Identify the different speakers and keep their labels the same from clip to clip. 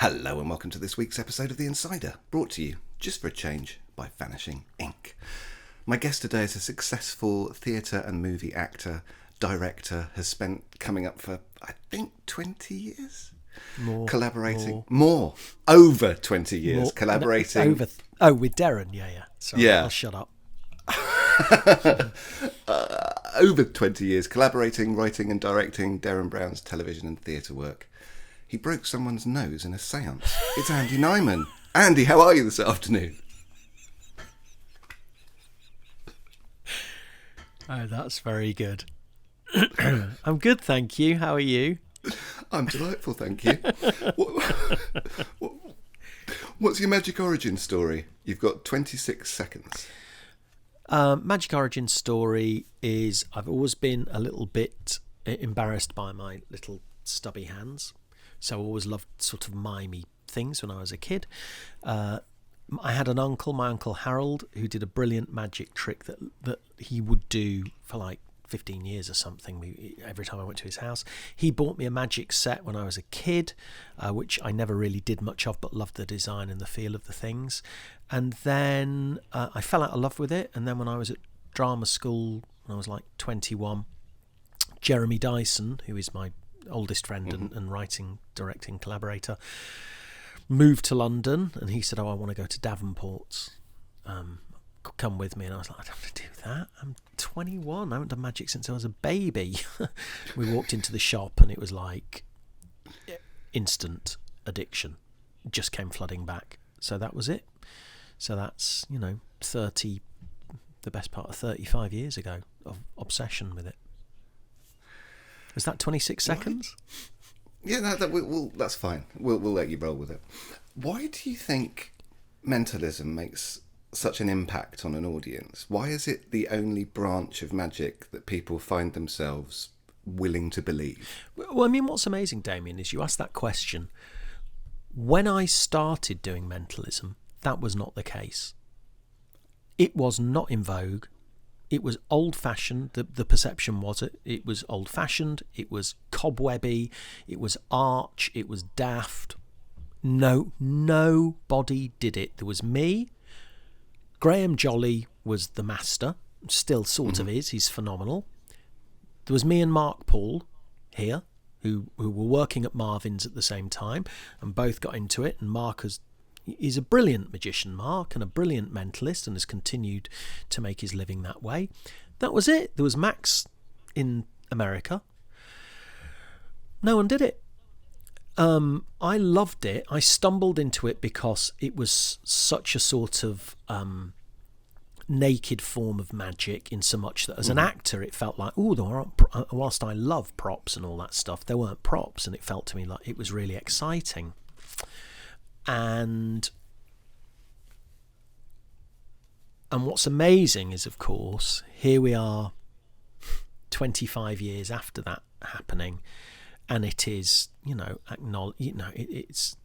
Speaker 1: Hello and welcome to this week's episode of The Insider, brought to you, just for a change, by Vanishing Inc. My guest today is a successful theatre and movie actor, director, has spent coming up for, I think, 20 years? Over 20 years, collaborating.
Speaker 2: With Darren, yeah. Sorry,
Speaker 1: Yeah.
Speaker 2: I'll shut up.
Speaker 1: Over 20 years, collaborating, writing and directing Darren Brown's television and theatre work. He broke someone's nose in a séance. It's Andy Nyman. Andy, how are you this afternoon?
Speaker 2: Oh, that's very good. I'm good, thank you. How are you?
Speaker 1: I'm delightful, thank you. What's your magic origin story? You've got 26 seconds.
Speaker 2: Magic origin story is I've always been a little bit embarrassed by my little stubby hands. So I always loved sort of mimey things when I was a kid. I had an uncle, my Uncle Harold, who did a brilliant magic trick that he would do for like 15 years or something. Every time I went to his house, he bought me a magic set when I was a kid, which I never really did much of, but loved the design and the feel of the things. And then I fell out of love with it. And then when I was at drama school, when I was like 21, Jeremy Dyson, who is my oldest friend and writing, directing collaborator, moved to London, and he said, I want to go to Davenport's. Come with me. And I was like, I don't want to do that. I'm 21. I haven't done magic since I was a baby. We walked into the shop and it was like instant addiction. Just came flooding back. So that was it. So that's, 30, the best part of 35 years ago of obsession with it. Was that 26 seconds?
Speaker 1: Yeah, that's fine. We'll let you roll with it. Why do you think mentalism makes such an impact on an audience? Why is it the only branch of magic that people find themselves willing to believe?
Speaker 2: Well, I mean, what's amazing, Damien, is you asked that question. When I started doing mentalism, that was not the case. It was not in vogue. It was old-fashioned. The perception was it was old-fashioned. It was cobwebby. It was arch. It was daft. No, nobody did it. There was me. Graham Jolly was the master. Still sort of is. He's phenomenal. There was me and Mark Paul here, who were working at Marvin's at the same time, and both got into it. And Mark is a brilliant magician, Mark, and a brilliant mentalist, and has continued to make his living that way. That was it. There was Max in America. No one did it. I loved it. I stumbled into it because it was such a sort of naked form of magic, in so much that as an actor it felt like, whilst I love props and all that stuff, there weren't props, and it felt to me like it was really exciting. And what's amazing is, of course, here we are 25 years after that happening, and it is, it's,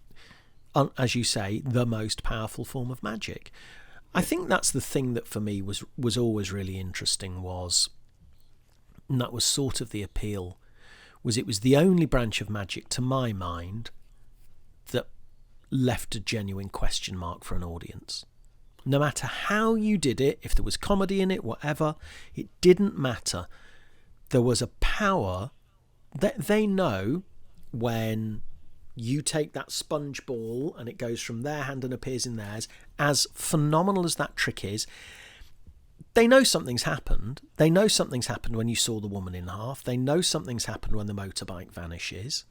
Speaker 2: as you say, the most powerful form of magic. I think that's the thing that for me was always really interesting, and that was sort of the appeal, was it was the only branch of magic, to my mind, that left a genuine question mark for an audience. No matter how you did it, if there was comedy in it, whatever, it didn't matter. There was a power that they know when you take that sponge ball and it goes from their hand and appears in theirs. As phenomenal as that trick is, they know something's happened. They know something's happened when you saw the woman in half. They know something's happened when the motorbike vanishes.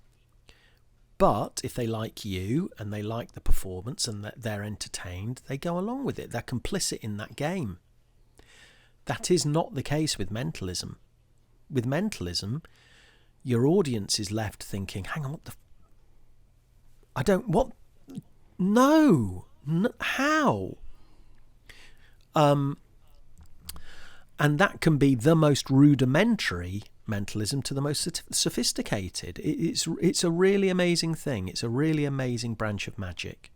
Speaker 2: But if they like you and they like the performance and that they're entertained, they go along with it. They're complicit in that game. That is not the case with mentalism. With mentalism, your audience is left thinking, hang on, how? And that can be the most rudimentary mentalism to the most sophisticated. It's a really amazing thing. It's a really amazing branch of magic.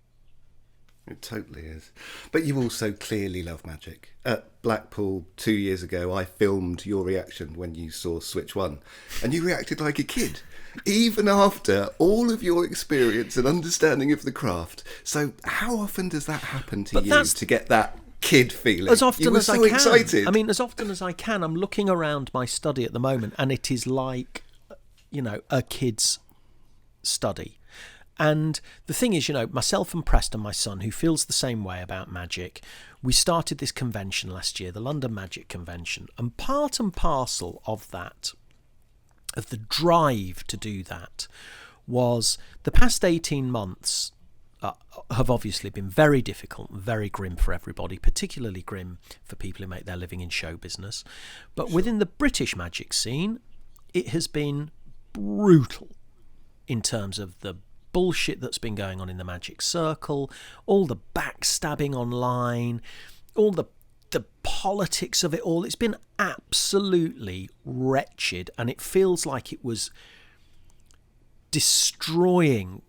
Speaker 1: It totally is. But you also clearly love magic. At Blackpool 2 years ago, I filmed your reaction when you saw Switch 1, and you reacted like a kid, even after all of your experience and understanding of the craft. So how often does that happen to you, to get that kid feeling?
Speaker 2: As often as I can.
Speaker 1: Excited.
Speaker 2: I mean, as often as I can. I'm looking around my study at the moment, and it is like, a kid's study. And the thing is, myself and Preston, my son, who feels the same way about magic, we started this convention last year, the London Magic Convention. And part and parcel of that, of the drive to do that, was the past 18 months have obviously been very difficult and very grim for everybody, particularly grim for people who make their living in show business. But within the British magic scene, it has been brutal in terms of the bullshit that's been going on in the magic circle, all the backstabbing online, all the politics of it all. It's been absolutely wretched, and it feels like it was destroying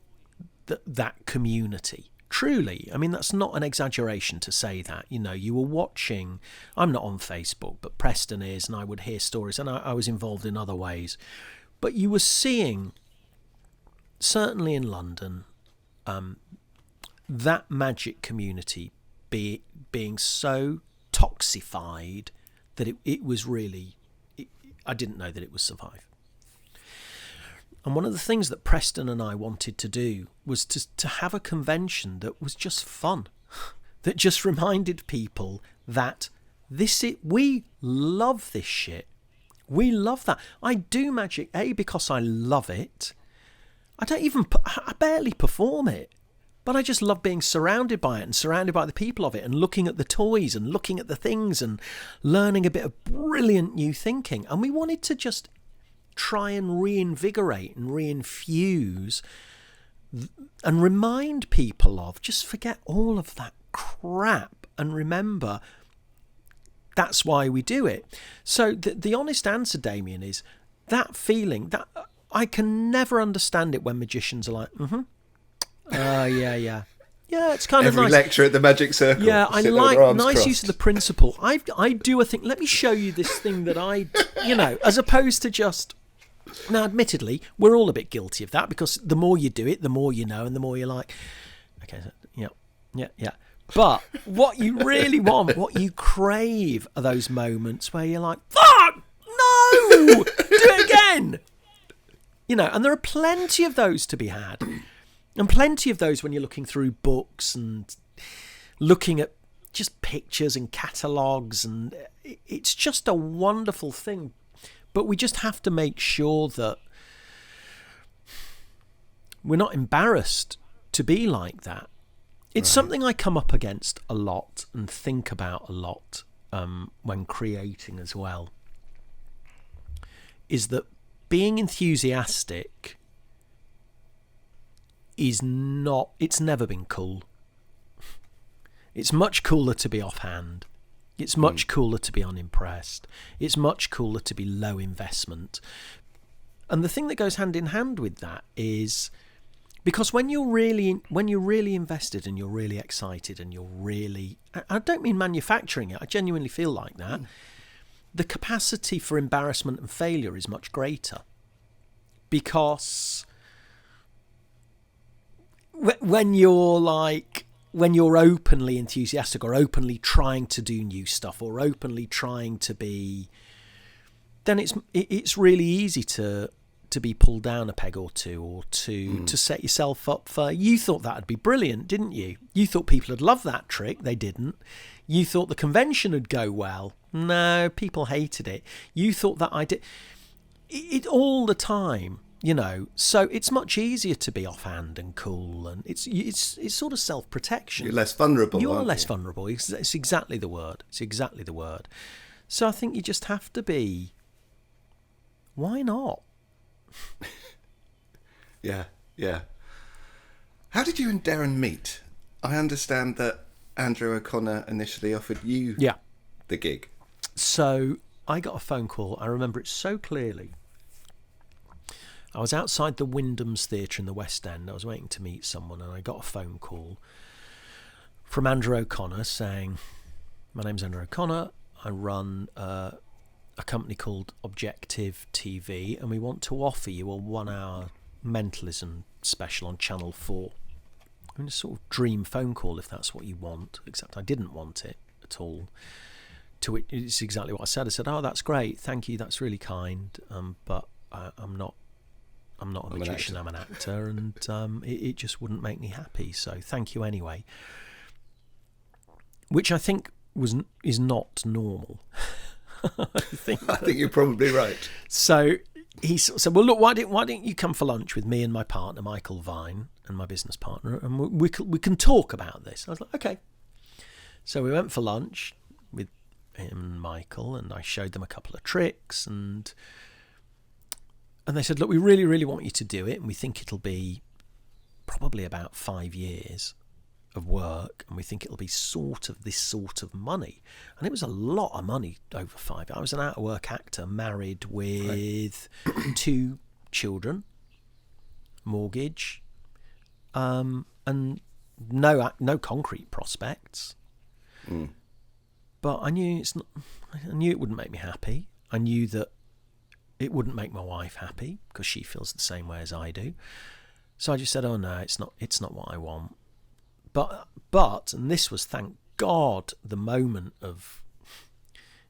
Speaker 2: that community. Truly, I mean, that's not an exaggeration to say that. You were watching, I'm not on Facebook, but Preston is, and I would hear stories, and I was involved in other ways, but you were seeing, certainly in London, that magic community being so toxified that it was really, I didn't know that it would survive. And one of the things that Preston and I wanted to do was to have a convention that was just fun, that just reminded people that we love this shit. We love that. I do magic, because I love it. I barely perform it, but I just love being surrounded by it and surrounded by the people of it and looking at the toys and looking at the things and learning a bit of brilliant new thinking. And we wanted to just try and reinvigorate and reinfuse and remind people of, just forget all of that crap and remember that's why we do it. So the honest answer, Damien, is that feeling that I can never understand it when magicians are like, yeah, it's kind of nice.
Speaker 1: Every lecture at the Magic Circle.
Speaker 2: Yeah, I like nice use of the principle. I do a thing. Let me show you this thing that I, as opposed to just. Now, admittedly, we're all a bit guilty of that, because the more you do it, the more you know, and the more you're like, okay, yeah. But what you really want, what you crave, are those moments where you're like, fuck, no, do it again. And there are plenty of those to be had. And plenty of those when you're looking through books and looking at just pictures and catalogues. And it's just a wonderful thing. But we just have to make sure that we're not embarrassed to be like that. It's something I come up against a lot and think about a lot when creating as well, is that being enthusiastic it's never been cool. It's much cooler to be offhand. It's much cooler to be unimpressed. It's much cooler to be low investment. And the thing that goes hand in hand with that is, because when you're really invested and you're really excited and you're really, I don't mean manufacturing it, I genuinely feel like that, the capacity for embarrassment and failure is much greater. Because when you're openly enthusiastic or openly trying to do new stuff or openly trying to be, then it's really easy to be pulled down a peg or two, or to set yourself up for, you thought that'd be brilliant, didn't you? You thought people would love that trick. They didn't. You thought the convention would go well. No, people hated it. You thought that I did it all the time. So it's much easier to be offhand and cool, and it's sort of self-protection.
Speaker 1: You're less vulnerable.
Speaker 2: You're less vulnerable. It's exactly the word. So I think you just have to be. Why not?
Speaker 1: Yeah. How did you and Darren meet? I understand that Andrew O'Connor initially offered you the gig.
Speaker 2: So I got a phone call. I remember it so clearly. I was outside the Wyndham's Theatre in the West End. I was waiting to meet someone, and I got a phone call from Andrew O'Connor saying, "My name's Andrew O'Connor. I run a company called Objective TV, and we want to offer you a 1-hour mentalism special on Channel 4. I mean, a sort of dream phone call if that's what you want, except I didn't want it at all. To which it's exactly what I said. I said, "Oh, that's great, thank you, that's really kind, but I'm not a magician, I'm an actor, and it just wouldn't make me happy. So thank you anyway." Which I think is not normal. I think
Speaker 1: you're probably right.
Speaker 2: So he said, "Well, look, why don't you come for lunch with me and my partner, Michael Vine, and my business partner, and we can talk about this." I was like, "Okay." So we went for lunch with him and Michael, and I showed them a couple of tricks, and they said, "Look, we really, really want you to do it, and we think it'll be probably about 5 years of work, and we think it'll be this sort of money." And it was a lot of money over 5 years. I was an out-of-work actor, married with 2 children, mortgage, and no concrete prospects. But I knew it wouldn't make me happy. I knew that it wouldn't make my wife happy because she feels the same way as I do. So I just said, "Oh no, it's not what I want." But and this was, thank God, the moment of,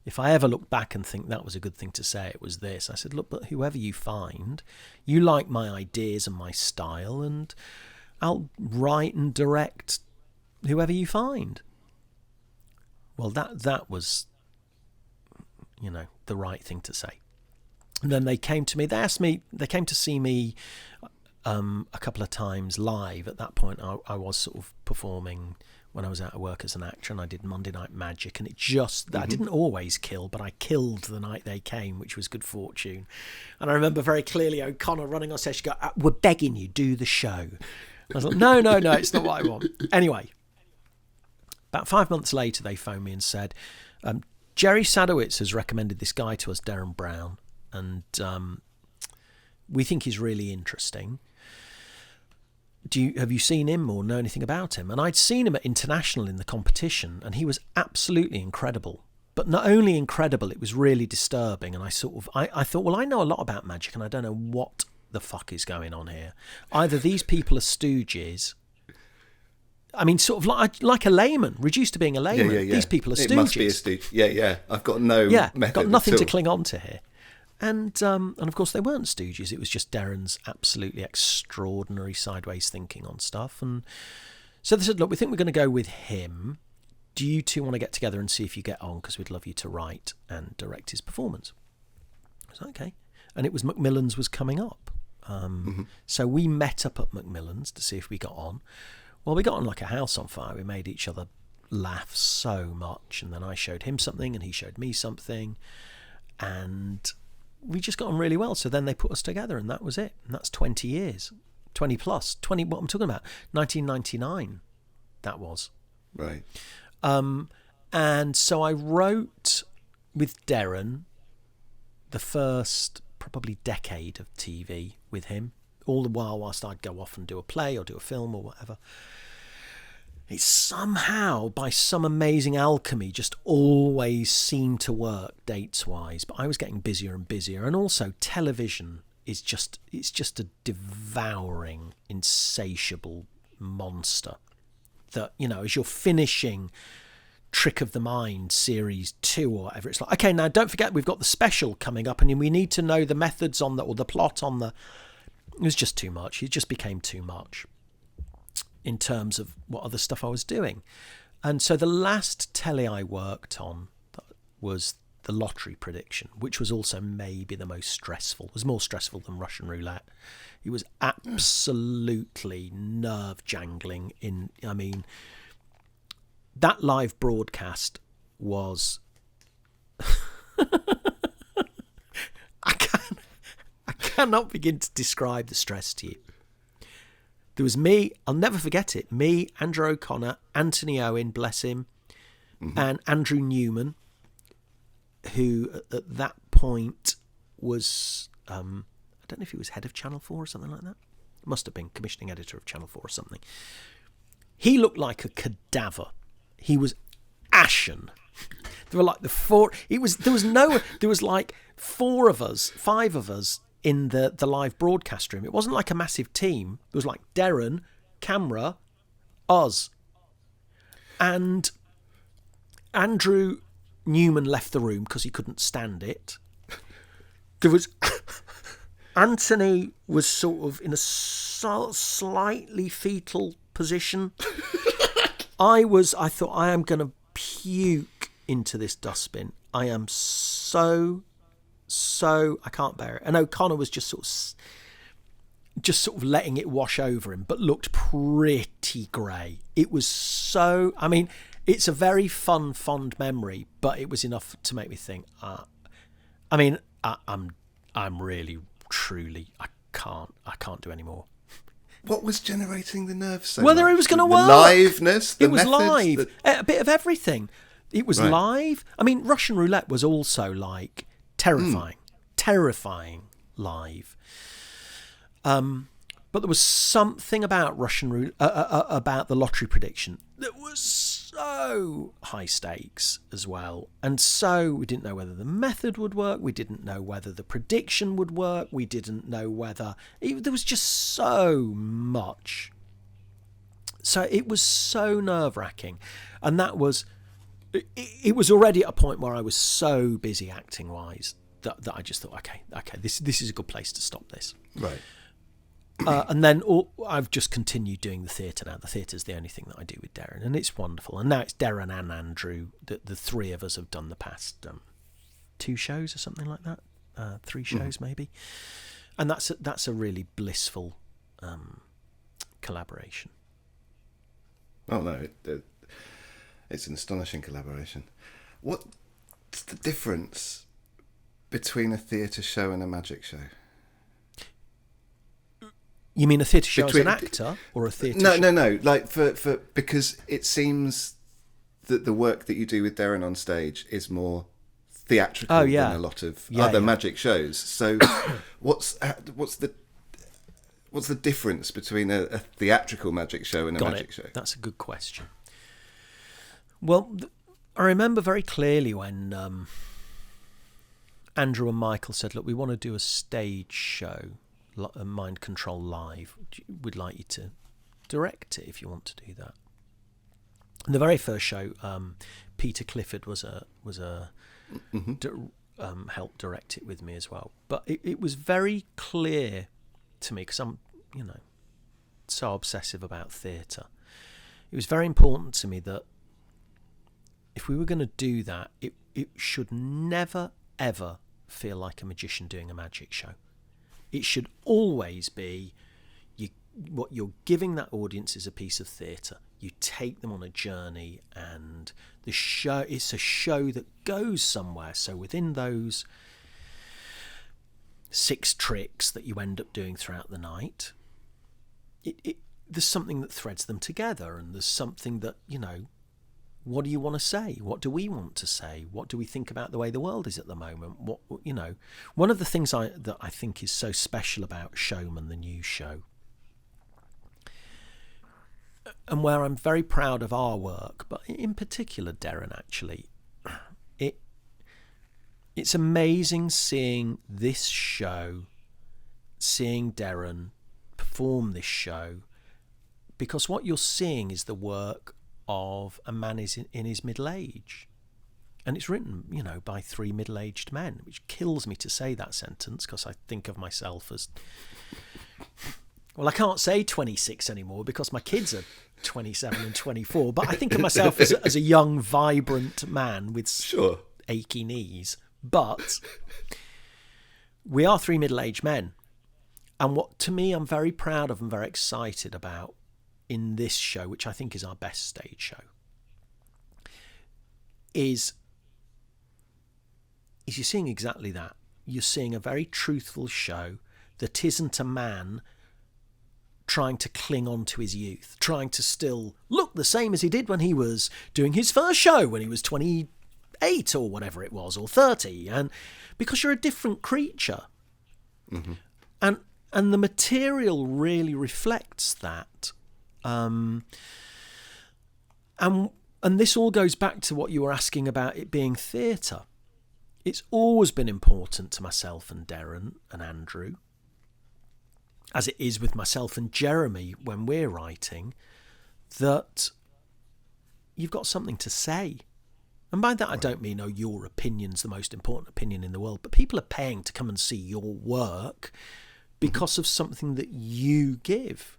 Speaker 2: if I ever look back and think that was a good thing to say, it was this. I said, "Look, but whoever you find, you like my ideas and my style, and I'll write and direct whoever you find." Well, that was, the right thing to say. And then they came to me. They came to see me a couple of times live. At that point, I was sort of performing when I was out of work as an actor, and I did Monday Night Magic, and I didn't always kill, but I killed the night they came, which was good fortune. And I remember very clearly O'Connor running on stage, go, "We're begging you, do the show." I was like, no, it's not what I want. Anyway, about 5 months later, they phoned me and said, "Jerry Sadowitz has recommended this guy to us, Darren Brown, and we think he's really interesting. Have you seen him or know anything about him?" And I'd seen him at International in the competition, and he was absolutely incredible. But not only incredible, it was really disturbing. And I thought, well, I know a lot about magic, and I don't know what the fuck is going on here. Either these people are stooges. I mean, sort of like a layman, reduced to being a layman.
Speaker 1: Yeah.
Speaker 2: These people are stooges.
Speaker 1: It must be a stooge. Yeah. I've got no method.
Speaker 2: Got nothing to cling on to here. And of course they weren't stooges. It was just Darren's absolutely extraordinary sideways thinking on stuff. And so they said, "Look, we think we're going to go with him. Do you two want to get together and see if you get on? Because we'd love you to write and direct his performance." I was like, "Okay." And it was Macmillan's was coming up. So we met up at Macmillan's to see if we got on. Well, we got on like a house on fire. We made each other laugh so much. And then I showed him something and he showed me something. And we just got on really well. So then they put us together, and that was it. And that's 20 years. 20 plus. 20, what I'm talking about. 1999, that was.
Speaker 1: Right.
Speaker 2: And so I wrote with Darren the first probably decade of TV with him, all the while whilst I'd go off and do a play or do a film or whatever. It somehow, by some amazing alchemy, just always seemed to work dates-wise. But I was getting busier and busier. And also television is just a devouring, insatiable monster that, as you're finishing Trick of the Mind series 2 or whatever, it's like, okay, now don't forget we've got the special coming up and we need to know the methods on or the plot on the... It was just too much. It just became too much in terms of what other stuff I was doing. And so the last telly I worked on was the lottery prediction, which was also maybe the most stressful. It was more stressful than Russian roulette. It was absolutely nerve-jangling. That live broadcast was... I cannot begin to describe the stress to you. There was me, I'll never forget it, me, Andrew O'Connor, Anthony Owen, bless him, and Andrew Nyman, who at that point was, I don't know if he was head of Channel 4 or something like that. Must have been commissioning editor of Channel 4 or something. He looked like a cadaver. He was ashen. There were like there was like 5 of us in the live broadcast room. It wasn't like a massive team. It was like Darren, camera, us. And Andrew Nyman left the room because he couldn't stand it. There was Anthony was sort of in a slightly fetal position. I thought, I am going to puke into this dustbin. I am so I can't bear it. And O'Connor was just sort of letting it wash over him, but looked pretty grey. It was so, I mean, it's a very fond memory, but it was enough to make me think, I'm really, truly, I can't do any more.
Speaker 1: What was generating the nerves so
Speaker 2: Whether
Speaker 1: much?
Speaker 2: it was going to work.
Speaker 1: The liveness, the
Speaker 2: it was
Speaker 1: methods,
Speaker 2: live. A bit of everything. It was live. I mean, Russian roulette was also like terrifying live. But there was something about Russian roulette, about the lottery prediction that was so high stakes as well. And so we didn't know whether the method would work. We didn't know whether the prediction would work. We didn't know whether... there was just so much. So it was so nerve-wracking. And that was... It was already at a point where I was so busy acting-wise that I just thought, okay, this is a good place to stop this.
Speaker 1: Right.
Speaker 2: And then I've just continued doing the theatre now. The theatre's the only thing that I do with Darren, and it's wonderful. And now it's Darren and Andrew. The 3 of us have done the past 2 shows or something like that, 3 shows maybe. And that's a really blissful collaboration.
Speaker 1: Oh no, it's an astonishing collaboration. What's the difference between a theatre show and a magic show?
Speaker 2: You mean a theatre show as an actor, or a theatre show?
Speaker 1: No. Like for because it seems that the work that you do with Darren on stage is more theatrical than a lot of other magic shows. So, what's the difference between a theatrical magic show and a magic show?
Speaker 2: That's a good question. Well, I remember very clearly when Andrew and Michael said, "Look, we want to do a stage show." Mind Control Live. We'd like you to direct it if you want to do that. And the very first show, Peter Clifford helped direct it with me as well. But it was very clear to me, because I'm so obsessive about theatre. It was very important to me that if we were going to do that, it should never ever feel like a magician doing a magic show. It should always be what you're giving that audience is a piece of theatre. You take them on a journey, and the show, it's a show that goes somewhere. So within those 6 tricks that you end up doing throughout the night, there's something that threads them together, and there's something that, what do you want to say? What do we want to say? What do we think about the way the world is at the moment? One of the things that I think is so special about Showman, the new show, and where I'm very proud of our work, but in particular Darren, actually, it's amazing seeing this show, seeing Darren perform this show, because what you're seeing is the work of a man is in his middle age, and it's written by 3 middle-aged men, which kills me to say that sentence, because I think of myself as, well, I can't say 26 anymore because my kids are 27 and 24, but I think of myself as a young, vibrant man with achy knees. But we are 3 middle-aged men, and what, to me, I'm very proud of and very excited about in this show, which I think is our best stage show, is you're seeing exactly that. You're seeing a very truthful show that isn't a man trying to cling on to his youth, trying to still look the same as he did when he was doing his first show when he was 28 or whatever it was, or 30, and because you're a different creature. Mm-hmm. And the material really reflects that. And this all goes back to what you were asking about it being theatre. It's always been important to myself and Darren and Andrew, as it is with myself and Jeremy when we're writing, that you've got something to say. And by that I don't mean, your opinion's the most important opinion in the world, but people are paying to come and see your work because of something that you give.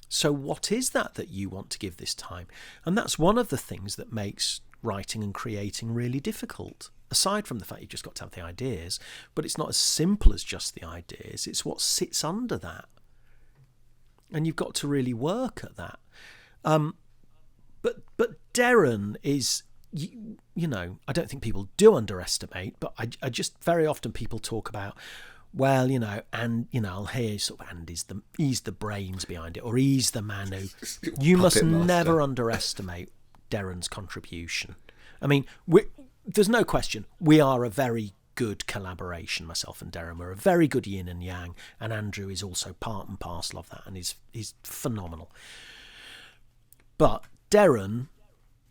Speaker 2: So what is that you want to give this time? And that's one of the things that makes writing and creating really difficult, aside from the fact you've just got to have the ideas. But it's not as simple as just the ideas. It's what sits under that. And you've got to really work at that. But Darren is, I don't think people do underestimate, but I just, very often people talk about, well, and I'll hear sort of, and he's the brains behind it, or he's the man who. You must never underestimate Darren's contribution. I mean, there's no question we are a very good collaboration. Myself and Darren, we're a very good yin and yang, and Andrew is also part and parcel of that, and he's phenomenal. But Darren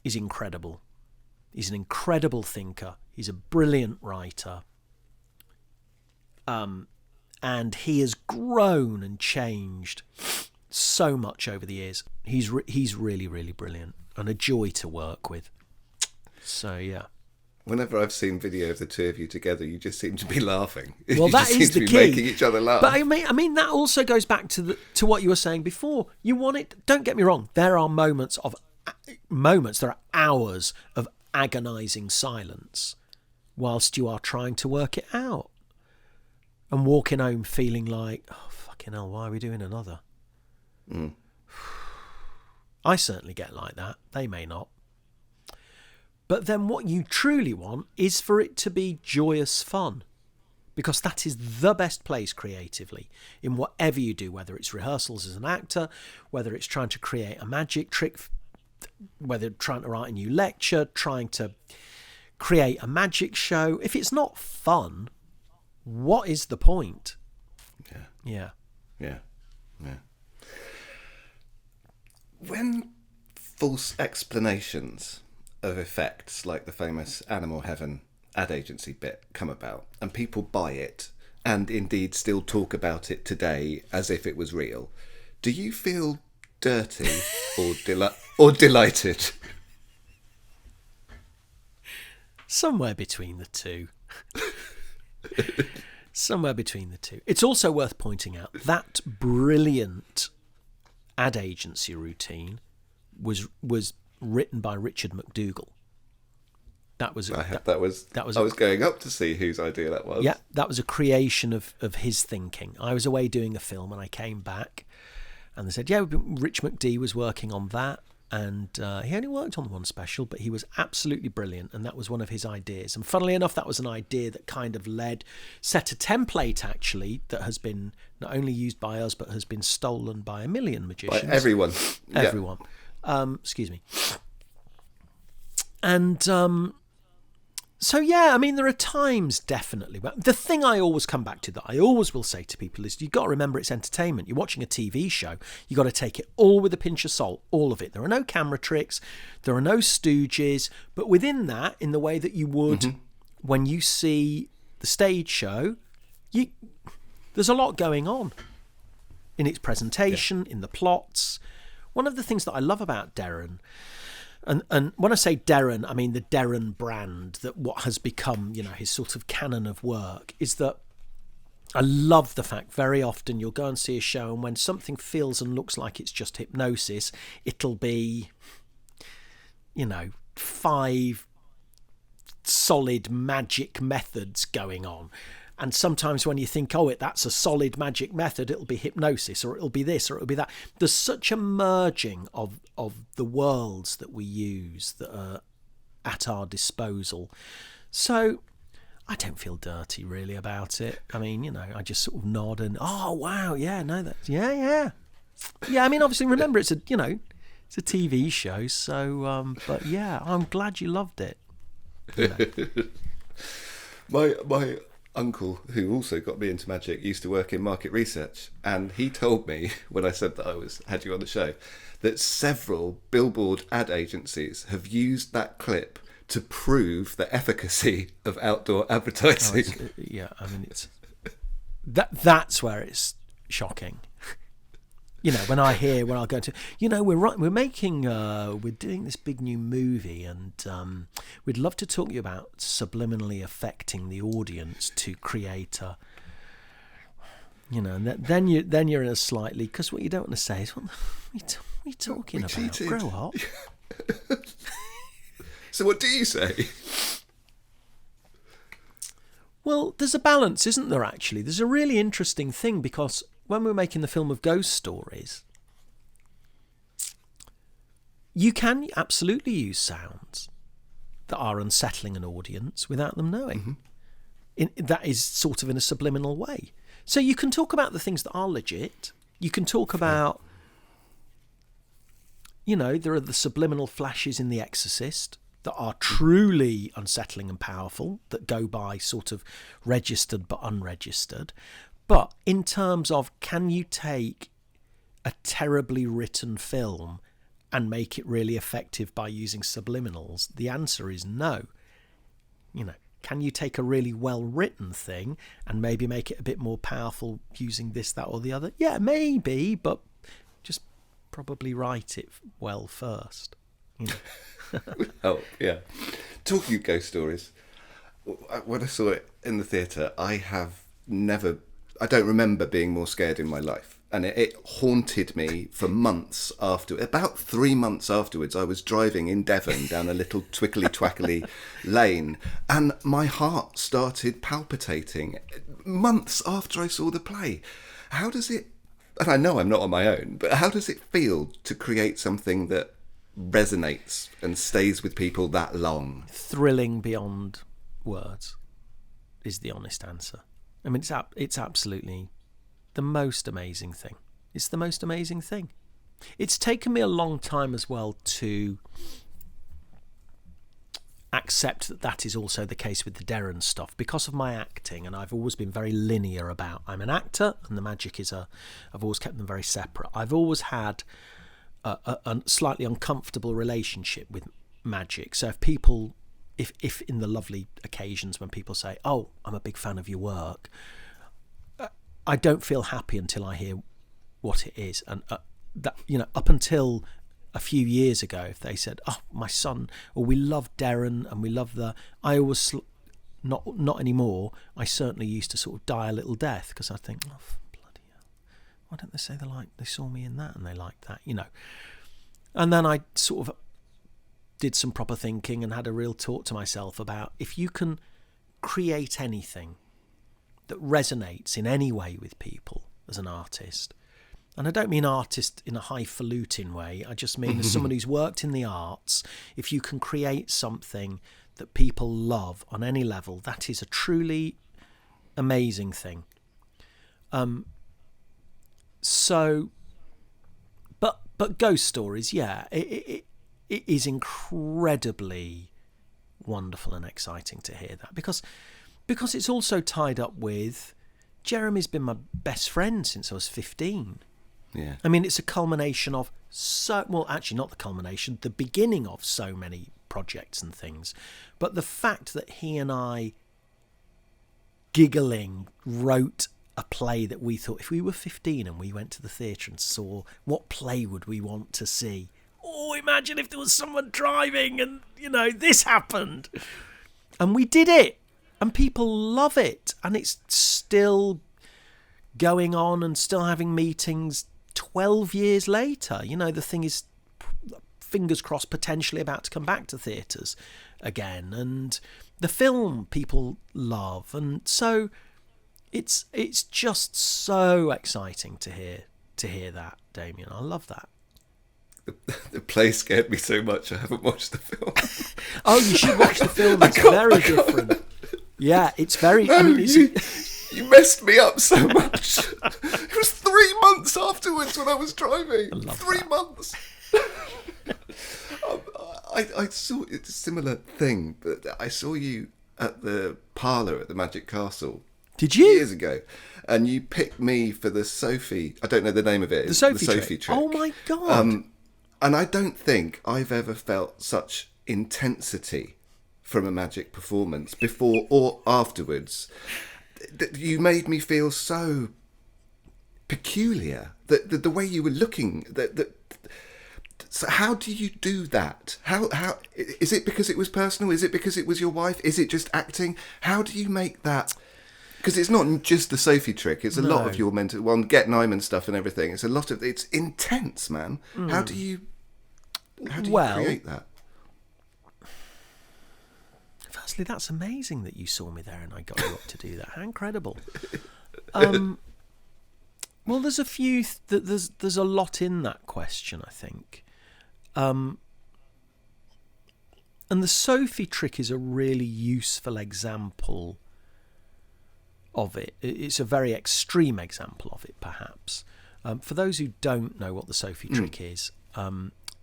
Speaker 2: is incredible. He's an incredible thinker. He's a brilliant writer. And he has grown and changed so much over the years. He's really, really brilliant and a joy to work with. So, yeah.
Speaker 1: Whenever I've seen video of the two of you together, you just seem to be laughing.
Speaker 2: Well, that is the key.
Speaker 1: Making each other laugh.
Speaker 2: But I mean, that also goes back to what you were saying before. You want it. Don't get me wrong. There are moments. There are hours of agonising silence, whilst you are trying to work it out, and walking home feeling like, oh fucking hell, why are we doing another? I certainly get like that. They may not. But then what you truly want is for it to be joyous fun, because that is the best place creatively in whatever you do, whether it's rehearsals as an actor, whether it's trying to create a magic trick, whether trying to write a new lecture, trying to create a magic show. If it's not fun, what is the point? Yeah.
Speaker 1: When false explanations of effects like the famous Animal Heaven ad agency bit come about, and people buy it and indeed still talk about it today as if it was real, do you feel dirty or delighted?
Speaker 2: Somewhere between the two. Somewhere between the two. It's also worth pointing out that brilliant ad agency routine was written by Richard McDougall. I was going up to see whose idea that was. Yeah, that was a creation of his thinking. I was away doing a film and I came back and they said, yeah, Rich McD was working on that, and he only worked on one special, but he was absolutely brilliant, and that was one of his ideas. And funnily enough, that was an idea that kind of set a template actually that has been not only used by us, but has been stolen by a million magicians.
Speaker 1: By everyone.
Speaker 2: Everyone. Yeah. Excuse me. And so, yeah, I mean, there are times, definitely. But the thing I always come back to, that I always will say to people, is you've got to remember it's entertainment. You're watching a TV show. You've got to take it all with a pinch of salt, all of it. There are no camera tricks. There are no stooges. But within that, in the way that you would when you see the stage show, there's a lot going on in its presentation, in the plots. One of the things that I love about Darren, and when I say Darren, I mean the Darren brand, that what has become, his sort of canon of work, is that I love the fact very often you'll go and see a show, and when something feels and looks like it's just hypnosis, it'll be, 5 solid magic methods going on. And sometimes when you think, that's a solid magic method, it'll be hypnosis, or it'll be this, or it'll be that. There's such a merging of the worlds that we use that are at our disposal. So I don't feel dirty really about it. I mean, I just sort of nod and, oh, wow, yeah, no, that's, yeah. Yeah, I mean, obviously, remember, it's a TV show. So, but yeah, I'm glad you loved it.
Speaker 1: My uncle, who also got me into magic, used to work in market research, and he told me when I said that had you on the show, that several billboard ad agencies have used that clip to prove the efficacy of outdoor advertising.
Speaker 2: It's that's where it's shocking. When I'll go to, we're doing this big new movie, and we'd love to talk to you about subliminally affecting the audience to create a, and then you're in a slightly, because what you don't want to say is, what are you talking about?
Speaker 1: Cheated.
Speaker 2: Grow up.
Speaker 1: So what do you say?
Speaker 2: Well, there's a balance, isn't there, actually? There's a really interesting thing, because when we're making the film of ghost stories, you can absolutely use sounds that are unsettling an audience without them knowing. That is sort of in a subliminal way. So you can talk about the things that are legit. You can talk about, there are the subliminal flashes in The Exorcist that are truly unsettling and powerful, that go by sort of registered but unregistered. But in terms of, can you take a terribly written film and make it really effective by using subliminals? The answer is no. Can you take a really well-written thing and maybe make it a bit more powerful using this, that, or the other? Yeah, maybe, but just probably write it well first.
Speaker 1: Oh, yeah. Talking of ghost stories, when I saw it in the theatre, I don't remember being more scared in my life. And it haunted me for months after. About 3 months afterwards, I was driving in Devon down a little twickly-twackly lane, and my heart started palpitating months after I saw the play. How does it, and I know I'm not on my own, but how does it feel to create something that resonates and stays with people that long?
Speaker 2: Thrilling beyond words is the honest answer. I mean, it's absolutely the most amazing thing. It's the most amazing thing. It's taken me a long time as well to accept that is also the case with the Derren stuff, because of my acting, and I've always been very linear about, I'm an actor and the magic is I've always kept them very separate. I've always had a slightly uncomfortable relationship with magic. So if in the lovely occasions when people say, oh, I'm a big fan of your work, I don't feel happy until I hear what it is. And that, up until a few years ago, if they said, oh, my son, or we love Derren and we love I always, not anymore, I certainly used to sort of die a little death, because I think, oh, bloody hell, why don't they say they saw me in that and they liked that, And then I sort of did some proper thinking and had a real talk to myself about, if you can create anything that resonates in any way with people as an artist, and I don't mean artist in a highfalutin way, I just mean as someone who's worked in the arts, if you can create something that people love on any level, that is a truly amazing thing. But ghost stories, yeah, it is incredibly wonderful and exciting to hear that, because it's also tied up with, Jeremy's been my best friend since I was 15.
Speaker 1: Yeah.
Speaker 2: I mean, it's a culmination of actually not the culmination, the beginning of so many projects and things. But the fact that he and I, giggling, wrote a play that we thought, if we were 15 and we went to the theatre and saw, what play would we want to see? Oh, imagine if there was someone driving and, this happened. And we did it. And people love it. And it's still going on and still having meetings 12 years later. The thing is, fingers crossed, potentially about to come back to theatres again. And the film people love. And so it's just so exciting to hear that, Damien. I love that.
Speaker 1: The play scared me so much I haven't watched the film.
Speaker 2: Oh, you should watch the film. It's very different. Yeah, it's very...
Speaker 1: No, you messed me up so much. It was 3 months afterwards when I was driving.
Speaker 2: I love
Speaker 1: 3
Speaker 2: that.
Speaker 1: months. I saw it's a similar thing, but I saw you at the parlour at the Magic Castle.
Speaker 2: Did you?
Speaker 1: Years ago. And you picked me for the Sophie. I don't know the name of it.
Speaker 2: The Sophie trick. Oh my God.
Speaker 1: And I don't think I've ever felt such intensity from a magic performance before or afterwards. You made me feel so peculiar. The way you were looking. So how do you do that? How is it because it was personal? Is it because it was your wife? Is it just acting? How do you make that? Because it's not just the Sophie trick. It's a lot of your mental, get Nyman stuff and everything. It's a lot of, it's intense, man. How do you create that?
Speaker 2: Firstly, that's amazing that you saw me there and I got you up to do that. How incredible. Well, there's a few, there's a lot in that question, I think. And the Sophie trick is a really useful example of it. It's a very extreme example of it, perhaps. For those who don't know what the Sophie trick is,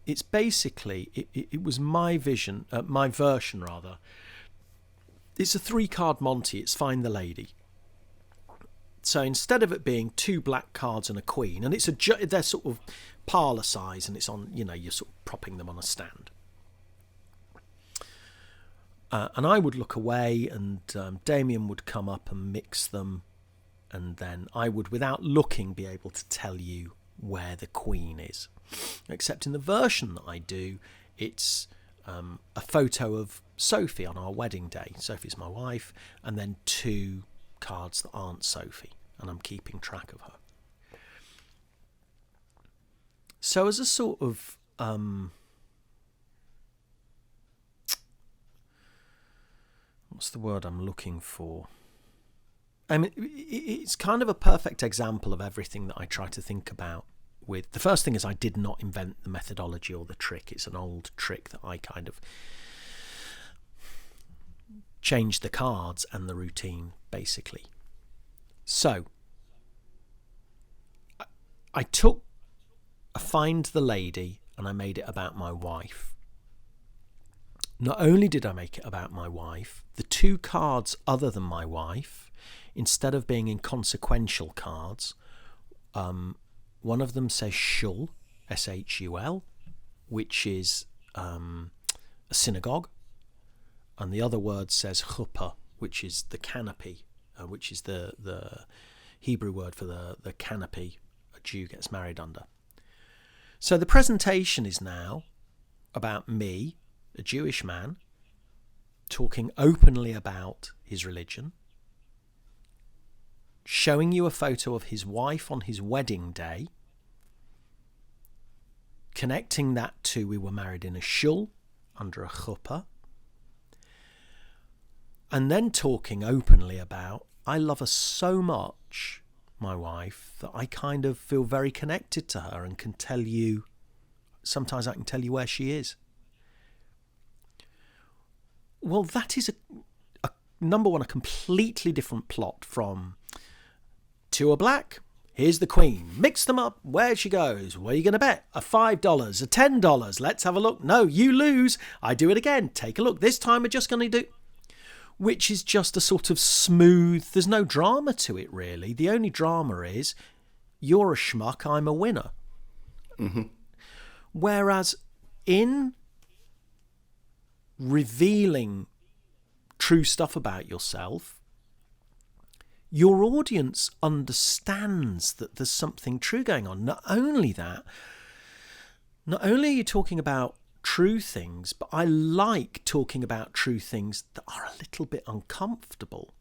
Speaker 2: it's basically, it was my version rather. It's a 3-card Monty. It's Find the Lady. So instead of it being 2 black cards and a queen, and they're sort of parlour size, and it's on, you're sort of propping them on a stand. And I would look away, and Damien would come up and mix them, and then I would, without looking, be able to tell you where the queen is. Except in the version that I do, it's a photo of Sophie on our wedding day. Sophie's my wife, and then 2 cards that aren't Sophie, and I'm keeping track of her. So as a sort of what's the word I'm looking for? I mean, it's kind of a perfect example of everything that I try to think about. With the first thing is, I did not invent the methodology or the trick. It's an old trick that I kind of changed the cards and the routine, basically. So I took a Find the Lady and I made it about my wife. Not only did I make it about my wife, the 2 cards other than my wife, instead of being inconsequential cards, one of them says shul, S-H-U-L, which is a synagogue, and the other word says chuppah, which is the canopy, which is the Hebrew word for the canopy a Jew gets married under. So the presentation is now about me, a Jewish man, talking openly about his religion, showing you a photo of his wife on his wedding day, connecting that to we were married in a shul under a chuppah, and then talking openly about I love her so much, my wife, that I kind of feel very connected to her and can tell you, sometimes I can tell you where she is. Well, that is a number one, a completely different plot from 2 are black, here's the queen, mix them up, where she goes, what are you going to bet? A $5, a $10, let's have a look. No, you lose, I do it again, take a look, this time we're just going to do... Which is just a sort of smooth, there's no drama to it really. The only drama is, you're a schmuck, I'm a winner.
Speaker 1: Mm-hmm.
Speaker 2: Whereas in revealing true stuff about yourself, your audience understands that there's something true going on. Not only that, not only are you talking about true things, but I like talking about true things that are a little bit uncomfortable,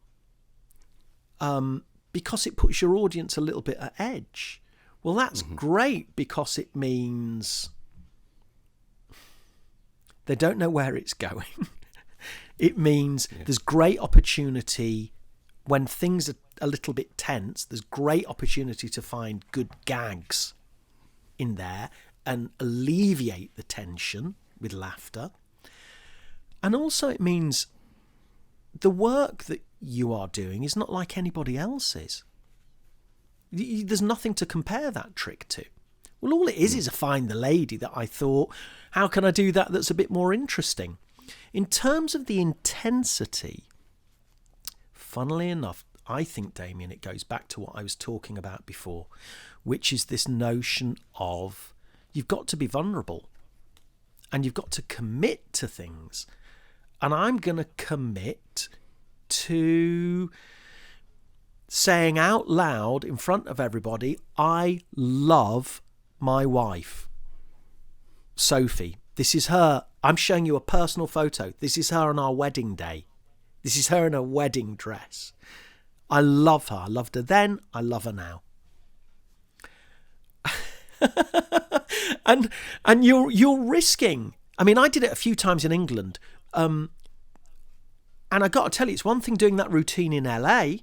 Speaker 2: because it puts your audience a little bit at edge. Well, that's great, because it means they don't know where it's going. It means there's great opportunity when things are a little bit tense. There's great opportunity to find good gags in there and alleviate the tension with laughter. And also it means the work that you are doing is not like anybody else's. There's nothing to compare that trick to. Well, all it is a Find the Lady that I thought, how can I do that that's a bit more interesting? In terms of the intensity, funnily enough, I think, Damien, it goes back to what I was talking about before, which is this notion of you've got to be vulnerable and you've got to commit to things. And I'm going to commit to saying out loud in front of everybody, I love my wife, Sophie. This is her. I'm showing you a personal photo. This is her on our wedding day. This is her in a wedding dress. I love her. I loved her then. I love her now. and you're risking. I mean, I did it a few times in England. And I got to tell you, it's one thing doing that routine in LA,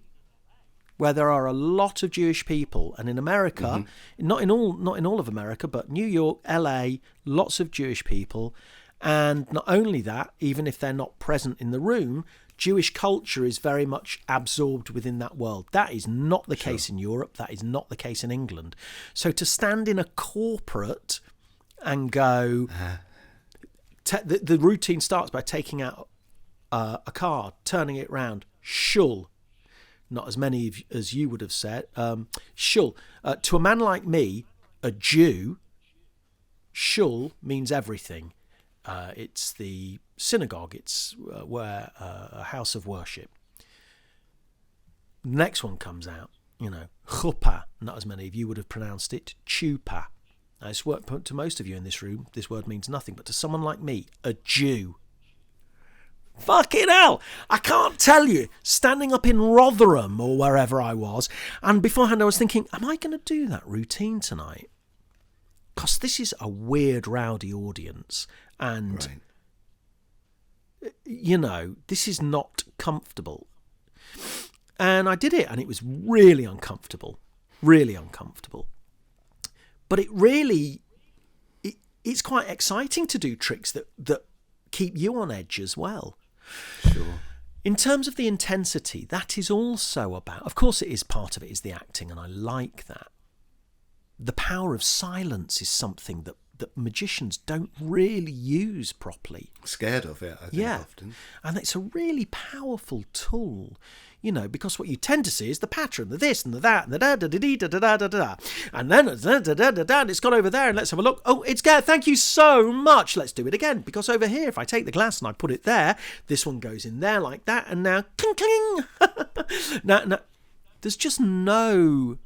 Speaker 2: where there are a lot of Jewish people, and in America, not in all of America, but New York, LA, lots of Jewish people. And not only that, even if they're not present in the room, Jewish culture is very much absorbed within that world. That is not the case in Europe. That is not the case in England. So to stand in a corporate and go, the routine starts by taking out a card, turning it round, shul. Not as many as you would have said. Shul. To a man like me, a Jew, shul means everything. It's the synagogue. It's where a house of worship. Next one comes out, chuppah. Not as many of you would have pronounced it, chuppah. Now, to most of you in this room, this word means nothing, but to someone like me, a Jew. Fucking hell! I can't tell you. Standing up in Rotherham or wherever I was, and beforehand I was thinking, am I going to do that routine tonight? Because this is a weird, rowdy audience, and this is not comfortable. And I did it, and it was really uncomfortable, really uncomfortable. But it's quite exciting to do tricks that keep you on edge as well.
Speaker 1: Sure.
Speaker 2: In terms of the intensity, that is also about, of course it is, part of it is the acting, and I like that. The power of silence is something that magicians don't really use properly.
Speaker 1: Scared of it, I think, often.
Speaker 2: And it's a really powerful tool, because what you tend to see is the pattern, the this and the that, and the da-da-da-da-da-da-da-da. And then da-da-da-da-da, and it's gone over there, and let's have a look. Oh, it's Gare, thank you so much. Let's do it again. Because over here, if I take the glass and I put it there, this one goes in there like that, and now, cling, cling. Now, there's just no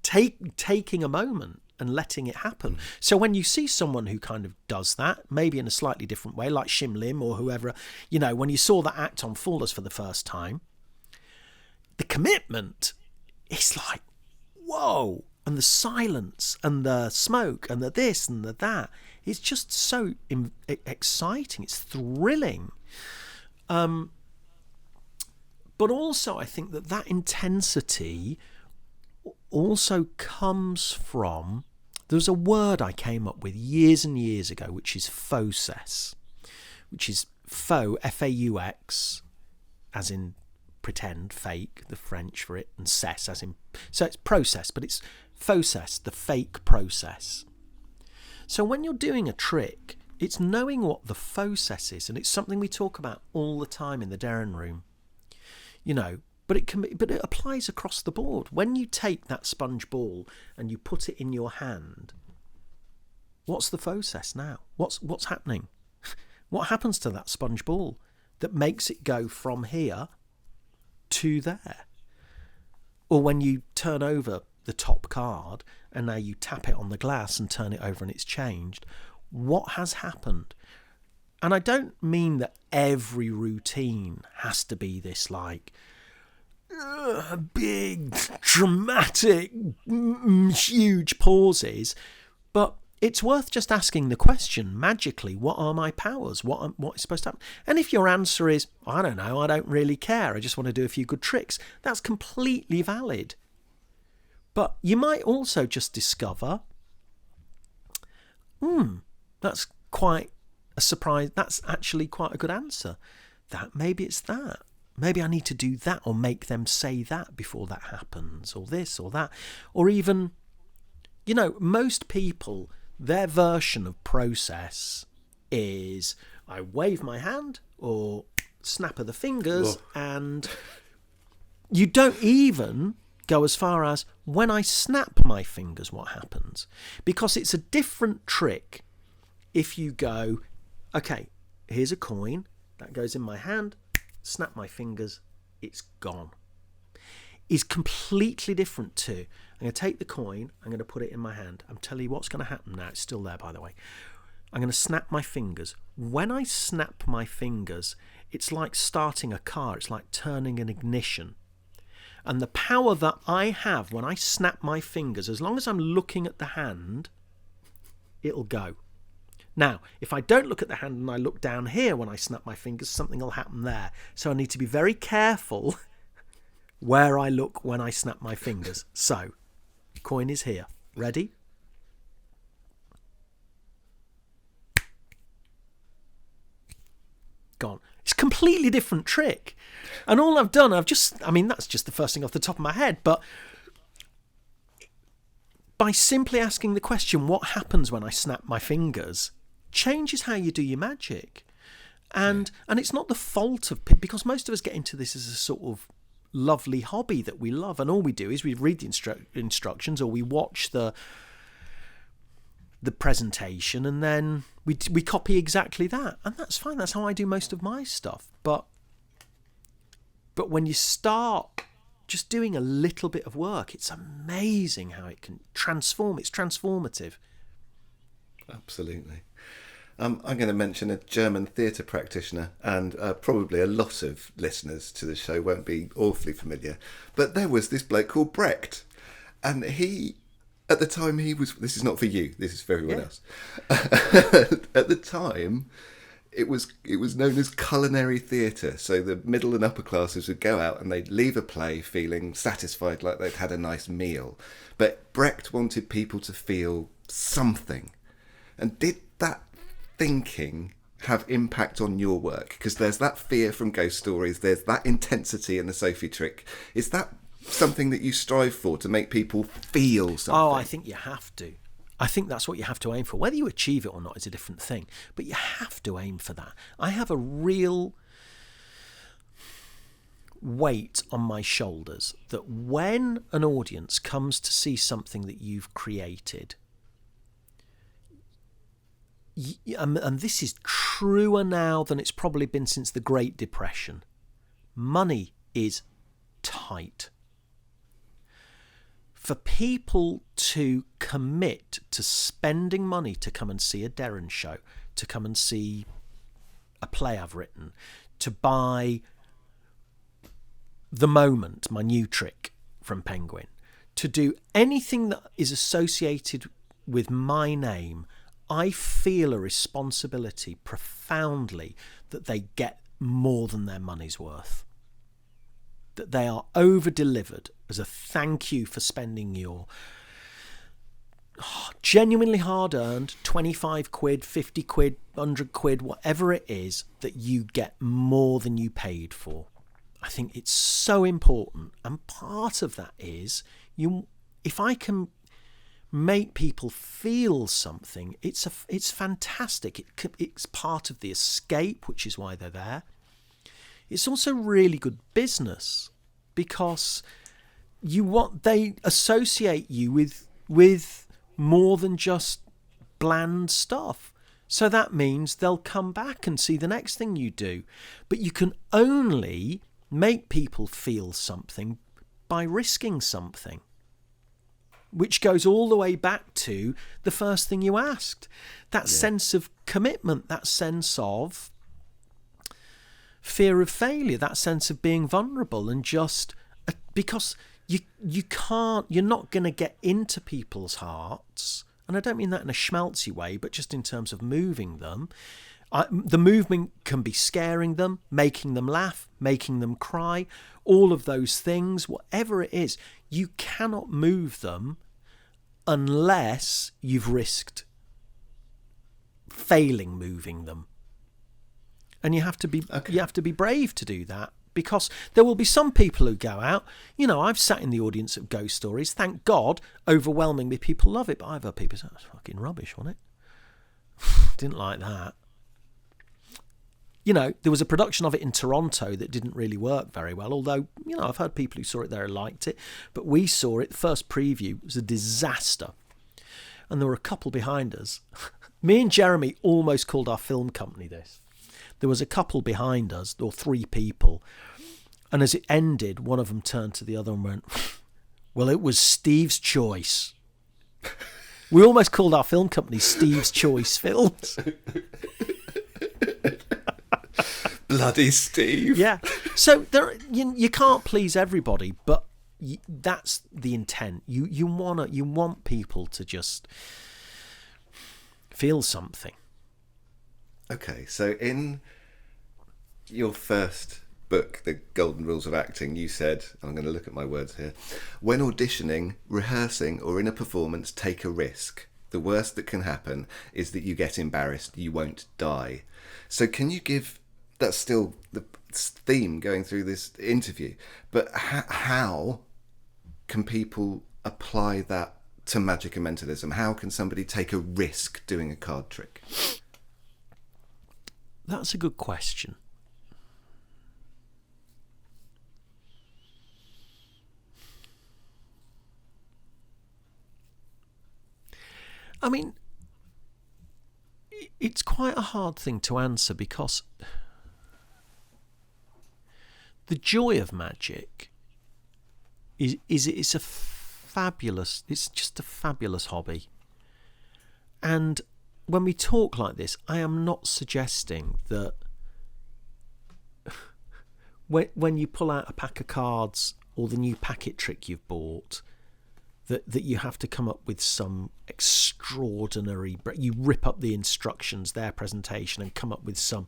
Speaker 2: taking a moment and letting it happen. So when you see someone who kind of does that, maybe in a slightly different way, like Shim Lim or whoever, when you saw that act on Foolers for the first time, the commitment is like, whoa, and the silence and the smoke and the this and the that, it's just so exciting, it's thrilling. But also I think that intensity also comes from, there's a word I came up with years and years ago, which is faux, which is faux, F-A-U-X, as in pretend, fake, the French for it, and cess, as in, so it's process, but it's faux, the fake process. So when you're doing a trick, it's knowing what the faux is, and it's something we talk about all the time in the Darren room, But it applies across the board. When you take that sponge ball and you put it in your hand, what's the process now? What's happening? What happens to that sponge ball that makes it go from here to there? Or when you turn over the top card and now you tap it on the glass and turn it over and it's changed, what has happened? And I don't mean that every routine has to be this like big, dramatic, huge pauses, but it's worth just asking the question magically, what are my powers? What is supposed to happen? And if your answer is, I don't know, I don't really care, I just want to do a few good tricks, that's completely valid. But you might also just discover, that's quite a surprise, that's actually quite a good answer. That maybe it's that. Maybe I need to do that or make them say that before that happens, or this or that. Or even, most people, their version of process is I wave my hand or snap of the fingers,
Speaker 1: Whoa.
Speaker 2: and you don't even go as far as, when I snap my fingers, what happens? Because it's a different trick if you go, okay, here's a coin, that goes in my hand, snap my fingers, it's gone. Is completely different to, I'm going to take the coin, I'm going to put it in my hand. I'm telling you what's going to happen now. It's still there, by the way. I'm going to snap my fingers. When I snap my fingers, it's like starting a car. It's like turning an ignition. And the power that I have when I snap my fingers, as long as I'm looking at the hand, it'll go. Now, if I don't look at the hand and I look down here when I snap my fingers, something will happen there. So I need to be very careful where I look when I snap my fingers. So, coin is here. Ready? Gone. It's a completely different trick. And all I've done, that's just the first thing off the top of my head, but by simply asking the question, what happens when I snap my fingers, changes how you do your magic. And it's not the fault of people, because most of us get into this as a sort of lovely hobby that we love, and all we do is we read the instructions, or we watch the presentation, and then we copy exactly that, and that's fine. That's how I do most of my stuff. But when you start just doing a little bit of work, it's amazing how it can transform. It's transformative.
Speaker 1: Absolutely. I'm going to mention a German theatre practitioner, and probably a lot of listeners to the show won't be awfully familiar. But there was this bloke called Brecht, and he, at the time he was... This is not for you, this is for everyone else. At the time, it was known as culinary theatre. So the middle and upper classes would go out and they'd leave a play feeling satisfied, like they'd had a nice meal. But Brecht wanted people to feel something. And did that thinking have impact on your work? Because there's that fear from ghost stories, there's that intensity in the Sophie trick. Is that something that you strive for, to make people feel something?
Speaker 2: Oh, I think you have to. I think that's what you have to aim for. Whether you achieve it or not is a different thing, but you have to aim for that. I have a real weight on my shoulders that when an audience comes to see something that you've created, and this is truer now than it's probably been since the Great Depression, money is tight. For people to commit to spending money to come and see a Derren show, to come and see a play I've written, to buy The Moment, my new trick from Penguin, to do anything that is associated with my name, I feel a responsibility profoundly that they get more than their money's worth. That they are over-delivered as a thank you for spending your genuinely hard-earned 25 quid, 50 quid, 100 quid, whatever it is, that you get more than you paid for. I think it's so important. And part of that is, if I can make people feel something, it's fantastic. It's part of the escape, which is why they're there. It's also really good business, because they associate you with more than just bland stuff. So that means they'll come back and see the next thing you do. But you can only make people feel something by risking something, which goes all the way back to the first thing you asked. That sense of commitment, that sense of fear of failure, that sense of being vulnerable, and just because you're not going to get into people's hearts, and I don't mean that in a schmaltzy way, but just in terms of moving them. The movement can be scaring them, making them laugh, making them cry, all of those things, whatever it is. You cannot move them unless you've risked failing moving them. And you have to be brave to do that, because there will be some people who go out. I've sat in the audience of ghost stories. Thank God, overwhelmingly people love it. But I've heard people say, "That's fucking rubbish, wasn't it?" Didn't like that. there was a production of it in Toronto that didn't really work very well, although, I've heard people who saw it there and liked it. But we saw it, the first preview was a disaster. And there were a couple behind us. Me and Jeremy almost called our film company this. There was a couple behind us, or 3 people. And as it ended, one of them turned to the other and went, well, it was Steve's choice. We almost called our film company Steve's Choice Films.
Speaker 1: Bloody Steve.
Speaker 2: Yeah. So you can't please everybody, but that's the intent. You want people to just feel something.
Speaker 1: Okay, so in your first book, The Golden Rules of Acting, you said, I'm going to look at my words here, when auditioning, rehearsing, or in a performance, take a risk. The worst that can happen is that you get embarrassed, you won't die. So can you give, that's still the theme going through this interview, but how can people apply that to magic and mentalism? How can somebody take a risk doing a card trick?
Speaker 2: That's a good question. I mean, it's quite a hard thing to answer because the joy of magic is it's just a fabulous hobby. And when we talk like this, I am not suggesting that when you pull out a pack of cards or the new packet trick you've bought, that you have to come up with some extraordinary, you rip up the instructions, their presentation, and come up with some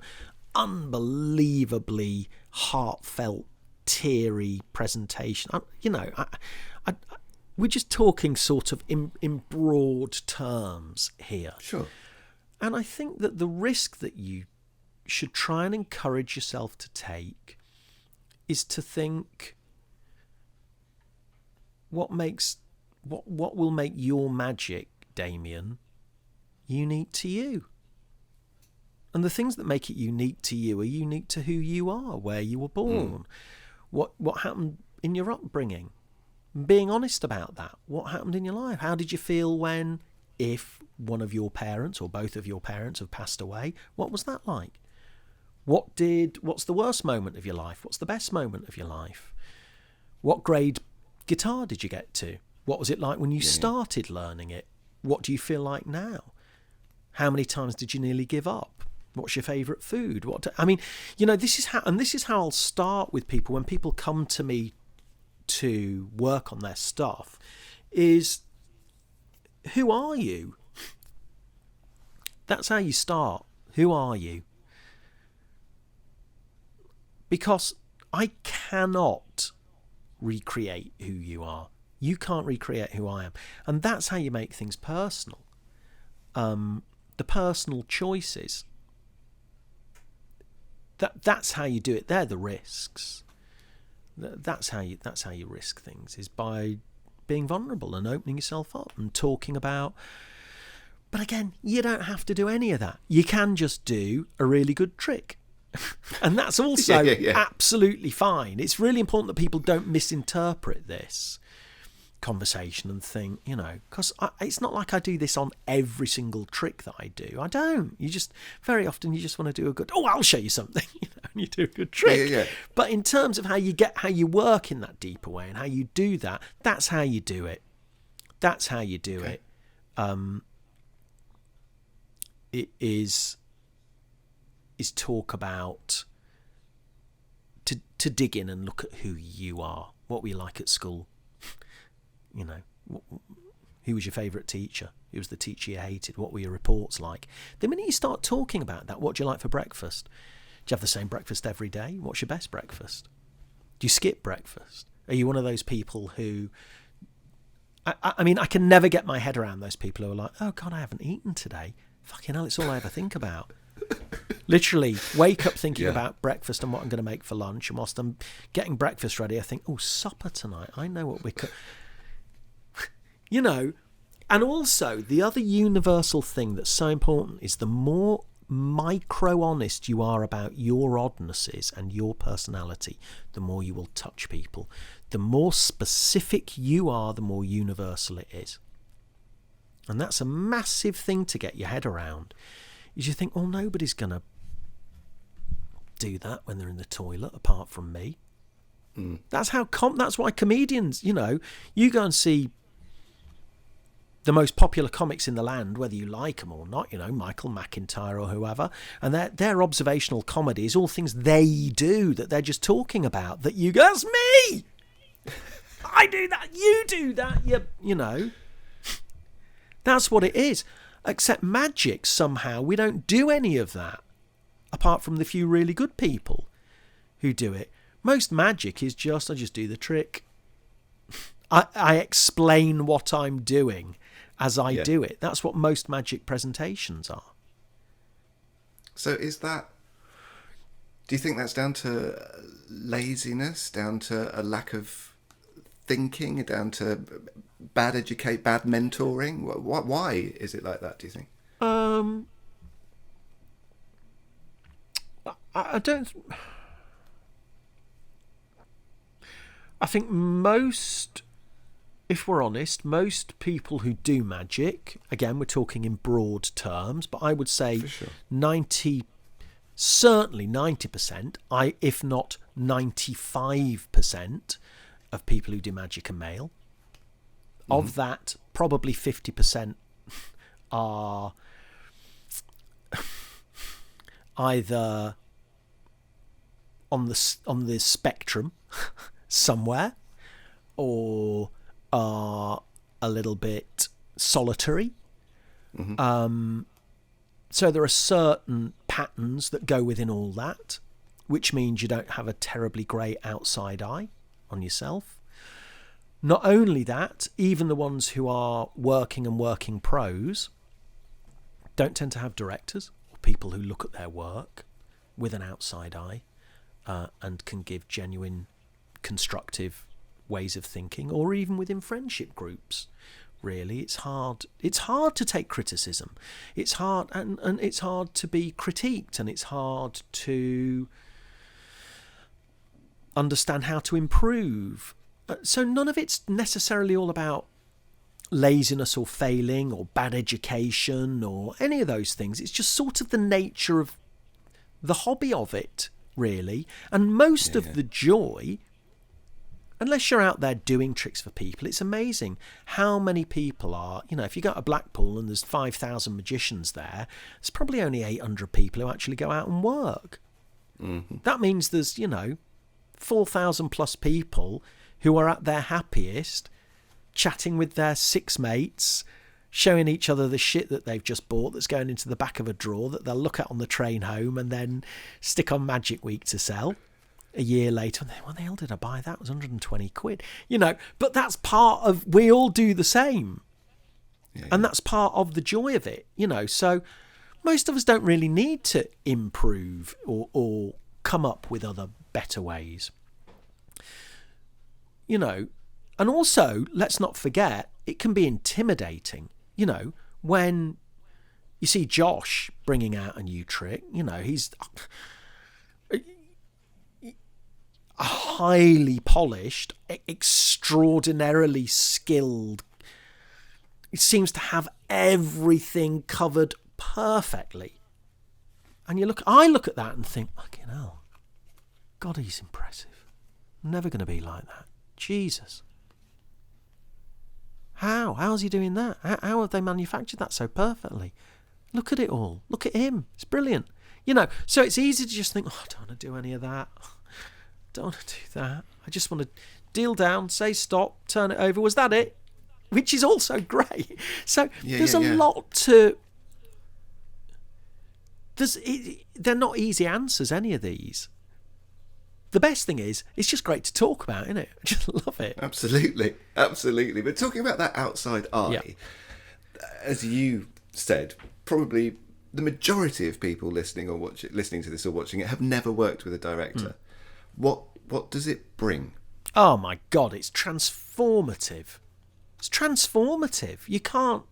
Speaker 2: unbelievably heartfelt, teary presentation. We're just talking sort of in broad terms here.
Speaker 1: Sure.
Speaker 2: And I think that the risk that you should try and encourage yourself to take is to think what will make your magic, Damien, unique to you. And the things that make it unique to you are unique to who you are, where you were born, what happened in your upbringing. Being honest about that. What happened in your life? How did you feel if one of your parents or both of your parents have passed away? What was that like? What's the worst moment of your life? What's the best moment of your life? What grade guitar did you get to? What was it like when you started learning it? What do you feel like now? How many times did you nearly give up? What's your favourite food? This is how I'll start with people when people come to me to work on their stuff is, who are you? That's how you start. Who are you? Because I cannot recreate who you are. You can't recreate who I am. And that's how you make things personal. The personal choices. That's how you do it. They're the risks. That's how you risk things, is by being vulnerable and opening yourself up and talking about. But again, you don't have to do any of that. You can just do a really good trick. And that's also absolutely fine. It's really important that people don't misinterpret this conversation and think, because it's not like I do this on every single trick that I do. I don't. Very often you just want to do a good, I'll show you something, and you do a good trick. Yeah. But in terms of how you work in that deeper way and how you do that, that's how you do it. That's how you do it. It is talk about to dig in and look at who you are. What were you like at school? Who was your favourite teacher? Who was the teacher you hated? What were your reports like? The minute you start talking about that, what do you like for breakfast? Do you have the same breakfast every day? What's your best breakfast? Do you skip breakfast? Are you one of those people who... I can never get my head around those people who are like, oh God, I haven't eaten today. Fucking hell, it's all I ever think about. Literally wake up thinking about breakfast and what I'm going to make for lunch, and whilst I'm getting breakfast ready I think, supper tonight, I know what we could... And also the other universal thing that's so important is the more micro honest you are about your oddnesses and your personality, the more you will touch people. The more specific you are, the more universal it is. And that's a massive thing to get your head around. Is you think, well, nobody's going to do that when they're in the toilet apart from me. That's why comedians, you go and see the most popular comics in the land, whether you like them or not, Michael McIntyre or whoever, and their observational comedy is all things they do that they're just talking about, that you go, that's me! I do that, you do that, That's what it is. Except magic, somehow, we don't do any of that, apart from the few really good people who do it. Most magic is I just do the trick. I explain what I'm doing as I do it. That's what most magic presentations are.
Speaker 1: So do you think that's down to laziness, down to a lack of thinking, down to bad mentoring? Why is it like that, do you think?
Speaker 2: I don't... I think if we're honest, most people who do magic, again, we're talking in broad terms, but I would say sure. Certainly 90%, if not 95% of people who do magic are male. Of that, probably 50% are either on the spectrum somewhere, or are a little bit solitary. So there are certain patterns that go within all that, which means you don't have a terribly great outside eye on yourself. Not only that, even the ones who are working pros don't tend to have directors or people who look at their work with an outside eye and can give genuine constructive ways of thinking, or even within friendship groups. Really, it's hard to take criticism. It's hard, and it's hard to be critiqued, and it's hard to understand how to improve. So none of it's necessarily all about laziness or failing or bad education or any of those things. It's just sort of the nature of the hobby of it, really. And most of the joy, unless you're out there doing tricks for people, it's amazing how many people are, if you go to Blackpool and there's 5,000 magicians there, there's probably only 800 people who actually go out and work. That means there's, 4,000 plus people who are at their happiest, chatting with their six mates, showing each other the shit that they've just bought that's going into the back of a drawer that they'll look at on the train home and then stick on Magic Week to sell a year later. And what the hell did I buy? That was 120 quid. But that's part of, we all do the same. And that's part of the joy of it, So most of us don't really need to improve or come up with other better ways. And also, let's not forget, it can be intimidating, when you see Josh bringing out a new trick, he's highly polished, extraordinarily skilled. He seems to have everything covered perfectly. And I look at that and think, fucking hell, God, he's impressive. I'm never going to be like that. Jesus. How's he doing that? How have they manufactured that so perfectly? Look at it all. Look at him. It's brilliant. So it's easy to just think, I don't want to do any of that. Don't want to do that. I just want to deal down, say stop, turn it over. Was that it? Which is also great. So there's a lot to... They're not easy answers, any of these. The best thing is, it's just great to talk about, isn't it? I just love it.
Speaker 1: Absolutely. But talking about that outside eye, as you said, probably the majority of people listening to this or watching it have never worked with a director. What does it bring?
Speaker 2: Oh my God, it's transformative. It's transformative. You can't...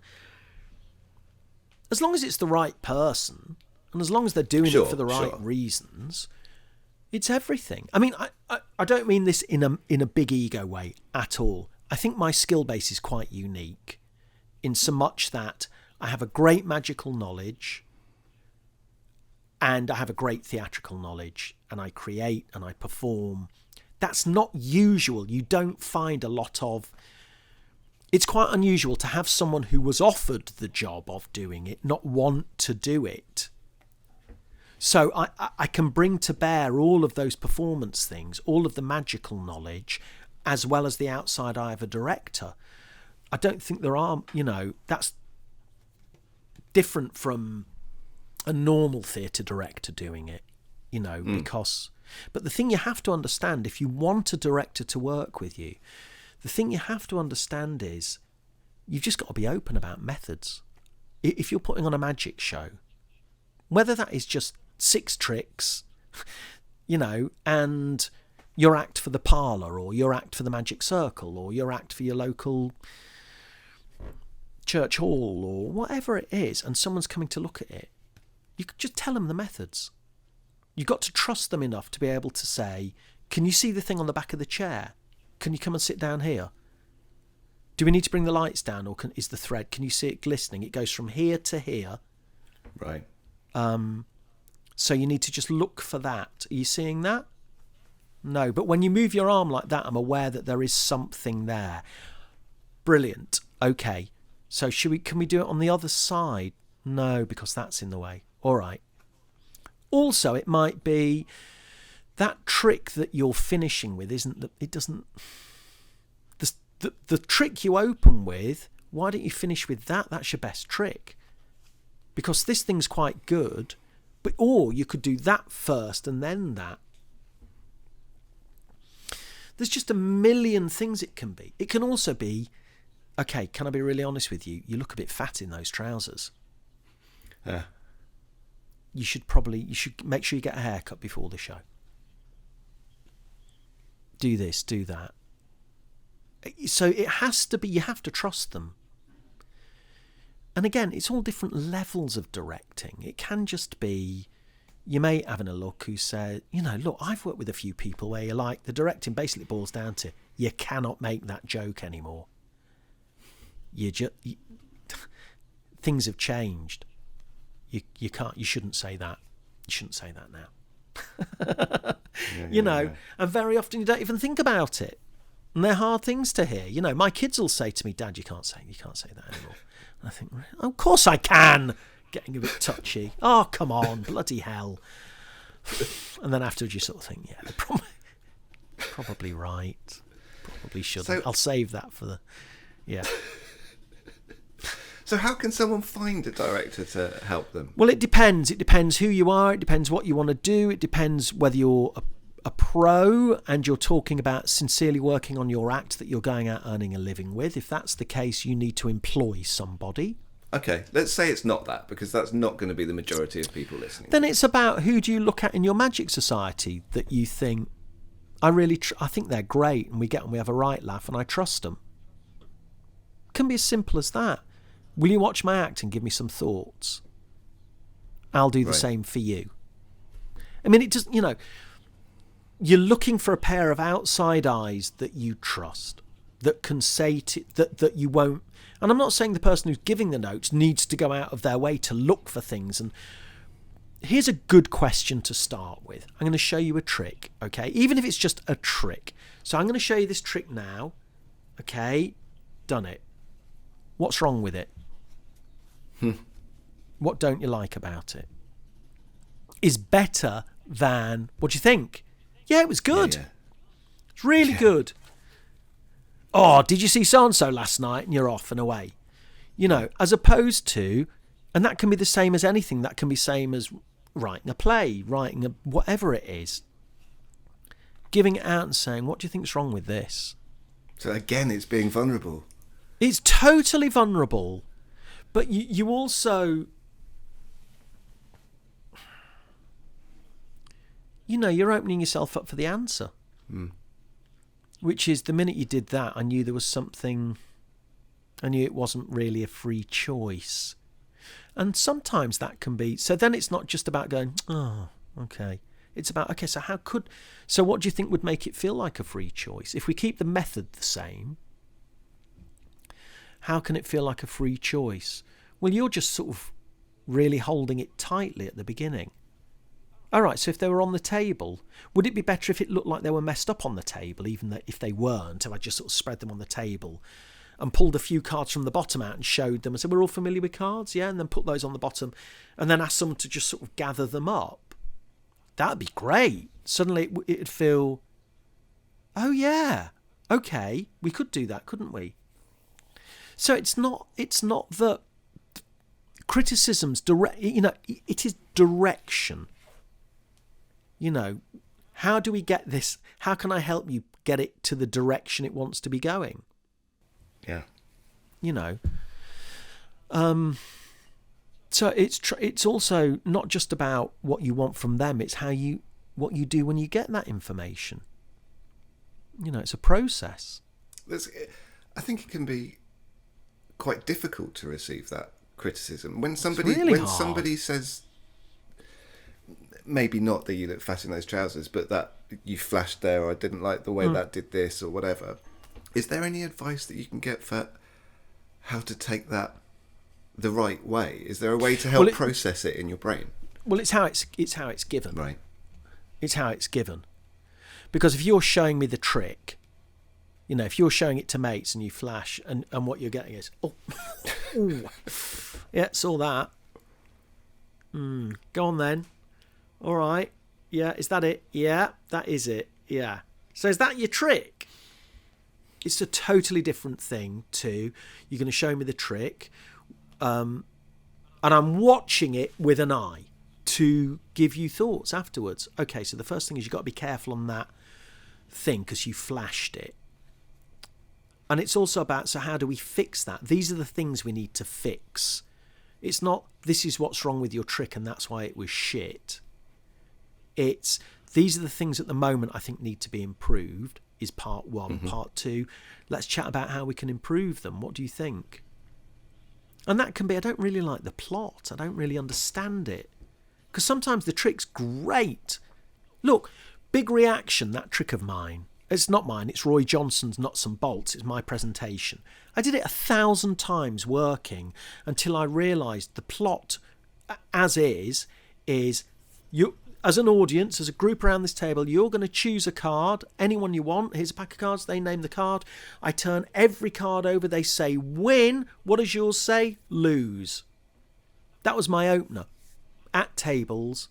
Speaker 2: As long as it's the right person, And as long as they're doing
Speaker 1: Sure,
Speaker 2: it for the right
Speaker 1: sure.
Speaker 2: reasons, it's everything. I mean, I don't mean this in a big ego way at all. I think my skill base is quite unique in so much that I have a great magical knowledge and I have a great theatrical knowledge, and I create and I perform. That's not usual. You don't find a lot of... It's quite unusual to have someone who was offered the job of doing it not want to do it. So I can bring to bear all of those performance things, all of the magical knowledge, as well as the outside eye of a director. I don't think there are, that's different from a normal theatre director doing it, because... But the thing you have to understand, if you want a director to work with you, the thing you have to understand is you've just got to be open about methods. If you're putting on a magic show, whether that is just 6 tricks, and your act for the parlour, or your act for the magic circle, or your act for your local church hall, or whatever it is, and someone's coming to look at it, you could just tell them the methods. You've got to trust them enough to be able to say, can you see the thing on the back of the chair? Can you come and sit down here? Do we need to bring the lights down, or is the thread, can you see it glistening? It goes from here to here.
Speaker 1: Right.
Speaker 2: So you need to just look for that. Are you seeing that? No, but when you move your arm like that, I'm aware that there is something there. Brilliant. Okay. So can we do it on the other side? No, because that's in the way. All right. Also, it might be that trick that you're finishing with the trick you open with, why don't you finish with that? That's your best trick. Because this thing's quite good, or you could do that first and then that. There's just a million things it can be. It can also be, okay, can I be really honest with you? You look a bit fat in those trousers.
Speaker 1: Yeah.
Speaker 2: You should make sure you get a haircut before the show. Do this, do that. So it has to be, you have to trust them. And again, it's all different levels of directing. It can just be, you may having a look who said, look, I've worked with a few people where you're like, the directing basically boils down to, you cannot make that joke anymore. Things have changed. You shouldn't say that. You shouldn't say that now. Yeah. And very often you don't even think about it. And they're hard things to hear. My kids will say to me, Dad, you can't say that anymore. And I think, of course I can. Getting a bit touchy. Oh, come on, bloody hell. And then afterwards you sort of think, yeah, they're probably right. Probably shouldn't.
Speaker 1: So,
Speaker 2: I'll save that for the... Yeah.
Speaker 1: So how can someone find a director to help them?
Speaker 2: Well, it depends. It depends who you are. It depends what you want to do. It depends whether you're a pro and you're talking about sincerely working on your act that you're going out earning a living with. If that's the case, you need to employ somebody.
Speaker 1: Okay, let's say it's not that, because that's not going to be the majority of people listening.
Speaker 2: Then it's about who do you look at in your magic society that you think, I think they're great and we have a right laugh and I trust them. It can be as simple as that. Will you watch my act and give me some thoughts? I'll do the same for you. I mean, it just, you're looking for a pair of outside eyes that you trust, that can say that you won't. And I'm not saying the person who's giving the notes needs to go out of their way to look for things. And here's a good question to start with. I'm going to show you a trick, okay? Even if it's just a trick. So I'm going to show you this trick now. Okay, done it. What's wrong with it? What don't you like about it? Is better than, what do you think? Yeah, it was good.
Speaker 1: Yeah.
Speaker 2: It's really good. Oh, did you see so-and-so last night? And you're off and away. As opposed to, and that can be the same as anything. That can be same as writing a play, whatever it is. Giving it out and saying, what do you think's wrong with this?
Speaker 1: So again, it's being vulnerable.
Speaker 2: It's totally vulnerable. But you also, you're opening yourself up for the answer. Which is, the minute you did that, I knew there was something, I knew it wasn't really a free choice. And sometimes that can be, so then it's not just about going, oh, okay. It's about, okay, so what do you think would make it feel like a free choice? If we keep the method the same, how can it feel like a free choice? Well, you're just sort of really holding it tightly at the beginning. All right, so if they were on the table, would it be better if it looked like they were messed up on the table, even if they weren't, if I just sort of spread them on the table and pulled a few cards from the bottom out and showed them and said, we're all familiar with cards, yeah? And then put those on the bottom and then ask someone to just sort of gather them up. That'd be great. Suddenly it'd feel, oh yeah, okay, we could do that, couldn't we? So it's not that criticism's direct, it is direction. How do we get this? How can I help you get it to the direction it wants to be going?
Speaker 1: Yeah.
Speaker 2: So it's also not just about what you want from them. It's what you do when you get that information. It's a process.
Speaker 1: I think it can be quite difficult to receive that criticism when
Speaker 2: hard.
Speaker 1: somebody says, maybe not that you look fat in those trousers, but that you flashed there, or I didn't like the way that did this, or whatever. Is there any advice that you can get for how to take that the right way? Is there a way to help process it in your brain?
Speaker 2: Well, it's how it's given.
Speaker 1: Right.
Speaker 2: It's how it's given. Because if you're showing me the trick, if you're showing it to mates and you flash and what you're getting is, ooh, yeah, saw that. Go on then. All right. Yeah, is that it? Yeah, that is it. Yeah. So is that your trick? It's a totally different thing to, you're going to show me the trick, and I'm watching it with an eye to give you thoughts afterwards. Okay, so the first thing is you've got to be careful on that thing because you flashed it. And it's also about, so how do we fix that? These are the things we need to fix. It's not, this is what's wrong with your trick and that's why it was shit. It's, these are the things at the moment I think need to be improved, is part one. Mm-hmm. Part two, let's chat about how we can improve them. What do you think? And that can be, I don't really like the plot. I don't really understand it. Because sometimes the trick's great. Look, big reaction, that trick of mine. It's not mine, it's Roy Johnson's Nuts and Bolts. It's my presentation. I did it 1,000 times working until I realised the plot as is you, as an audience, as a group around this table, you're going to choose a card, anyone you want. Here's a pack of cards, they name the card. I turn every card over, they say win. What does yours say? Lose. That was my opener. At tables,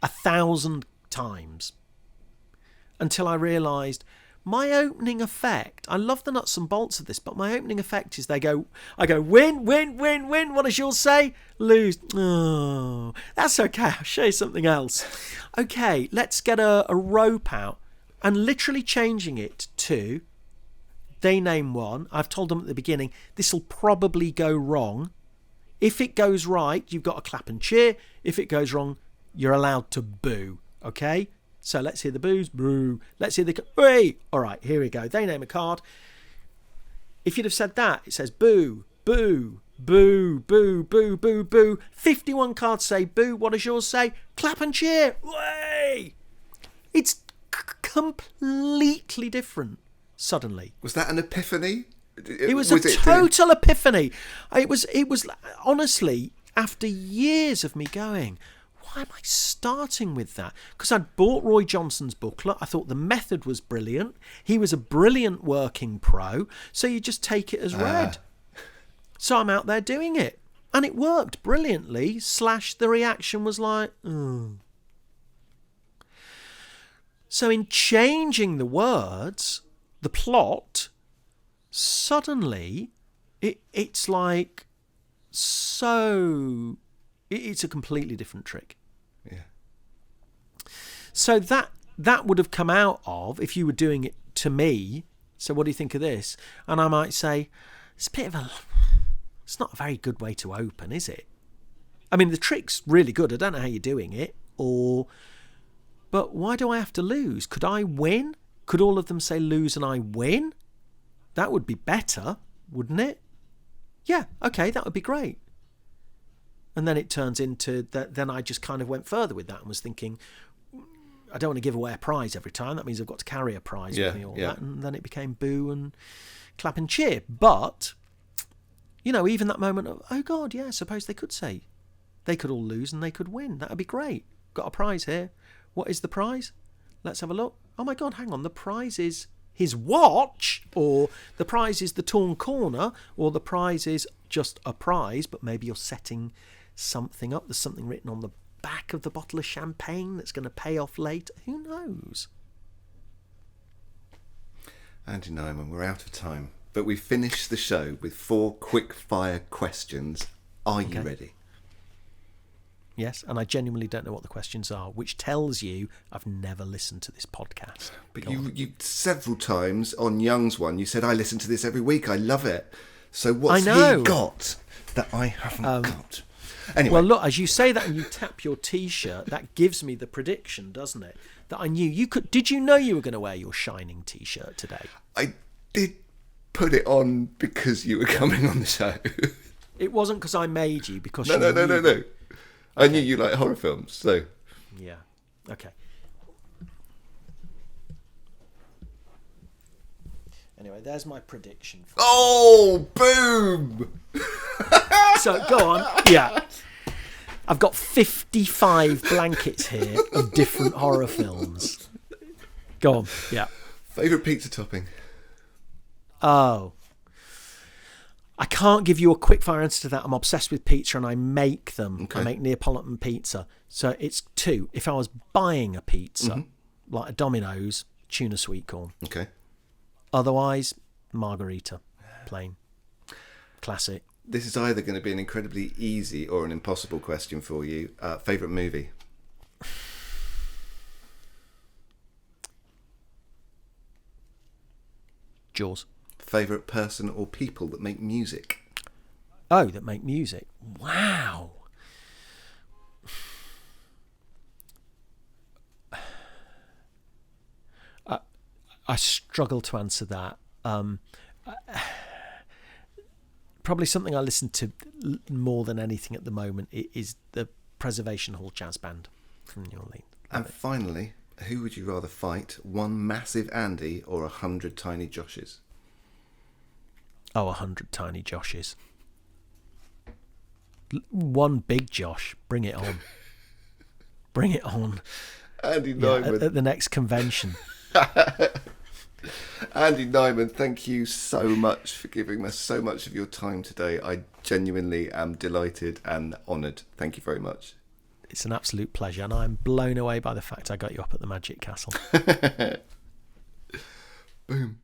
Speaker 2: 1,000 times. Until I realised my opening effect, I love the nuts and bolts of this, but my opening effect is I go, win, win, win, win. What does yours say? Lose. Oh, that's okay. I'll show you something else. Okay, let's get a rope out and literally changing it to, they name one. I've told them at the beginning, this will probably go wrong. If it goes right, you've got to clap and cheer. If it goes wrong, you're allowed to boo. Okay? So let's hear the boos. Boo. Let's hear the... Hey! All right, here we go. They name a card. If you'd have said that, it says boo, boo, boo, boo, boo, boo, boo. 51 cards say boo. What does yours say? Clap and cheer. Way! It's completely different suddenly.
Speaker 1: Was that an epiphany?
Speaker 2: It was a total epiphany. It was honestly, after years of me going, why am I starting with that? Because I'd bought Roy Johnson's booklet. I thought the method was brilliant. He was a brilliant working pro. So you just take it as read. So I'm out there doing it. And it worked brilliantly. / the reaction was like, oh. So in changing the words, the plot, suddenly it's like, so it's a completely different trick.
Speaker 1: Yeah.
Speaker 2: So that would have come out of, if you were doing it to me, so what do you think of this? And I might say, it's not a very good way to open, is it? I mean, the trick's really good. I don't know how you're doing it, but why do I have to lose? Could I win? Could all of them say lose and I win? That would be better, wouldn't it? Yeah, okay, that would be great. And then it turns into that. Then I just kind of went further with that and was thinking, I don't want to give away a prize every time. That means I've got to carry a prize with me all that. And then it became boo and clap and cheer. But, even that moment of, oh God, yeah, suppose they could say, they could all lose and they could win. That would be great. Got a prize here. What is the prize? Let's have a look. Oh my God, hang on. The prize is his watch, or the prize is the torn corner, or the prize is just a prize, but maybe you're setting something up. There's something written on the back of the bottle of champagne that's going to pay off later. Who knows?
Speaker 1: Andy Nyman, we're out of time, but we finished the show with 4 quick-fire questions. Are you ready?
Speaker 2: Yes, and I genuinely don't know what the questions are, which tells you I've never listened to this podcast.
Speaker 1: But you several times on Young's one, you said, I listen to this every week, I love it. So what's he got that I haven't got? Anyway.
Speaker 2: Well, look, as you say that and you tap your T-shirt, that gives me the prediction, doesn't it? That I knew you could. Did you know you were going to wear your shining T-shirt today?
Speaker 1: I did put it on because you were coming on the show.
Speaker 2: It wasn't because I made you, because
Speaker 1: No. I knew you like horror films, so...
Speaker 2: Yeah, okay. Anyway, there's my prediction.
Speaker 1: Oh, boom!
Speaker 2: So, go on. Yeah. I've got 55 blankets here of different horror films. Go on, yeah.
Speaker 1: Favourite pizza topping?
Speaker 2: Oh. I can't give you a quick fire answer to that. I'm obsessed with pizza and I make them.
Speaker 1: Okay.
Speaker 2: I make Neapolitan pizza. So it's 2. If I was buying a pizza, like a Domino's, tuna sweet corn.
Speaker 1: Okay.
Speaker 2: Otherwise, margarita. Plain. Classic.
Speaker 1: This is either going to be an incredibly easy or an impossible question for you. Favourite movie?
Speaker 2: Jaws.
Speaker 1: Favourite person or people that make music?
Speaker 2: Oh, that make music. Wow. I struggle to answer that. Probably something I listen to more than anything at the moment is the Preservation Hall Jazz Band from New Orleans.
Speaker 1: And finally, who would you rather fight? 1 massive Andy or 100 tiny Joshes?
Speaker 2: Oh, 100 tiny Joshes. 1 big Josh. Bring it on. Bring it on.
Speaker 1: Andy Nyman.
Speaker 2: At the next convention.
Speaker 1: Andy Nyman, thank you so much for giving us so much of your time today. I genuinely am delighted and honoured. Thank you very much.
Speaker 2: It's an absolute pleasure, and I'm blown away by the fact I got you up at the Magic Castle.
Speaker 1: Boom.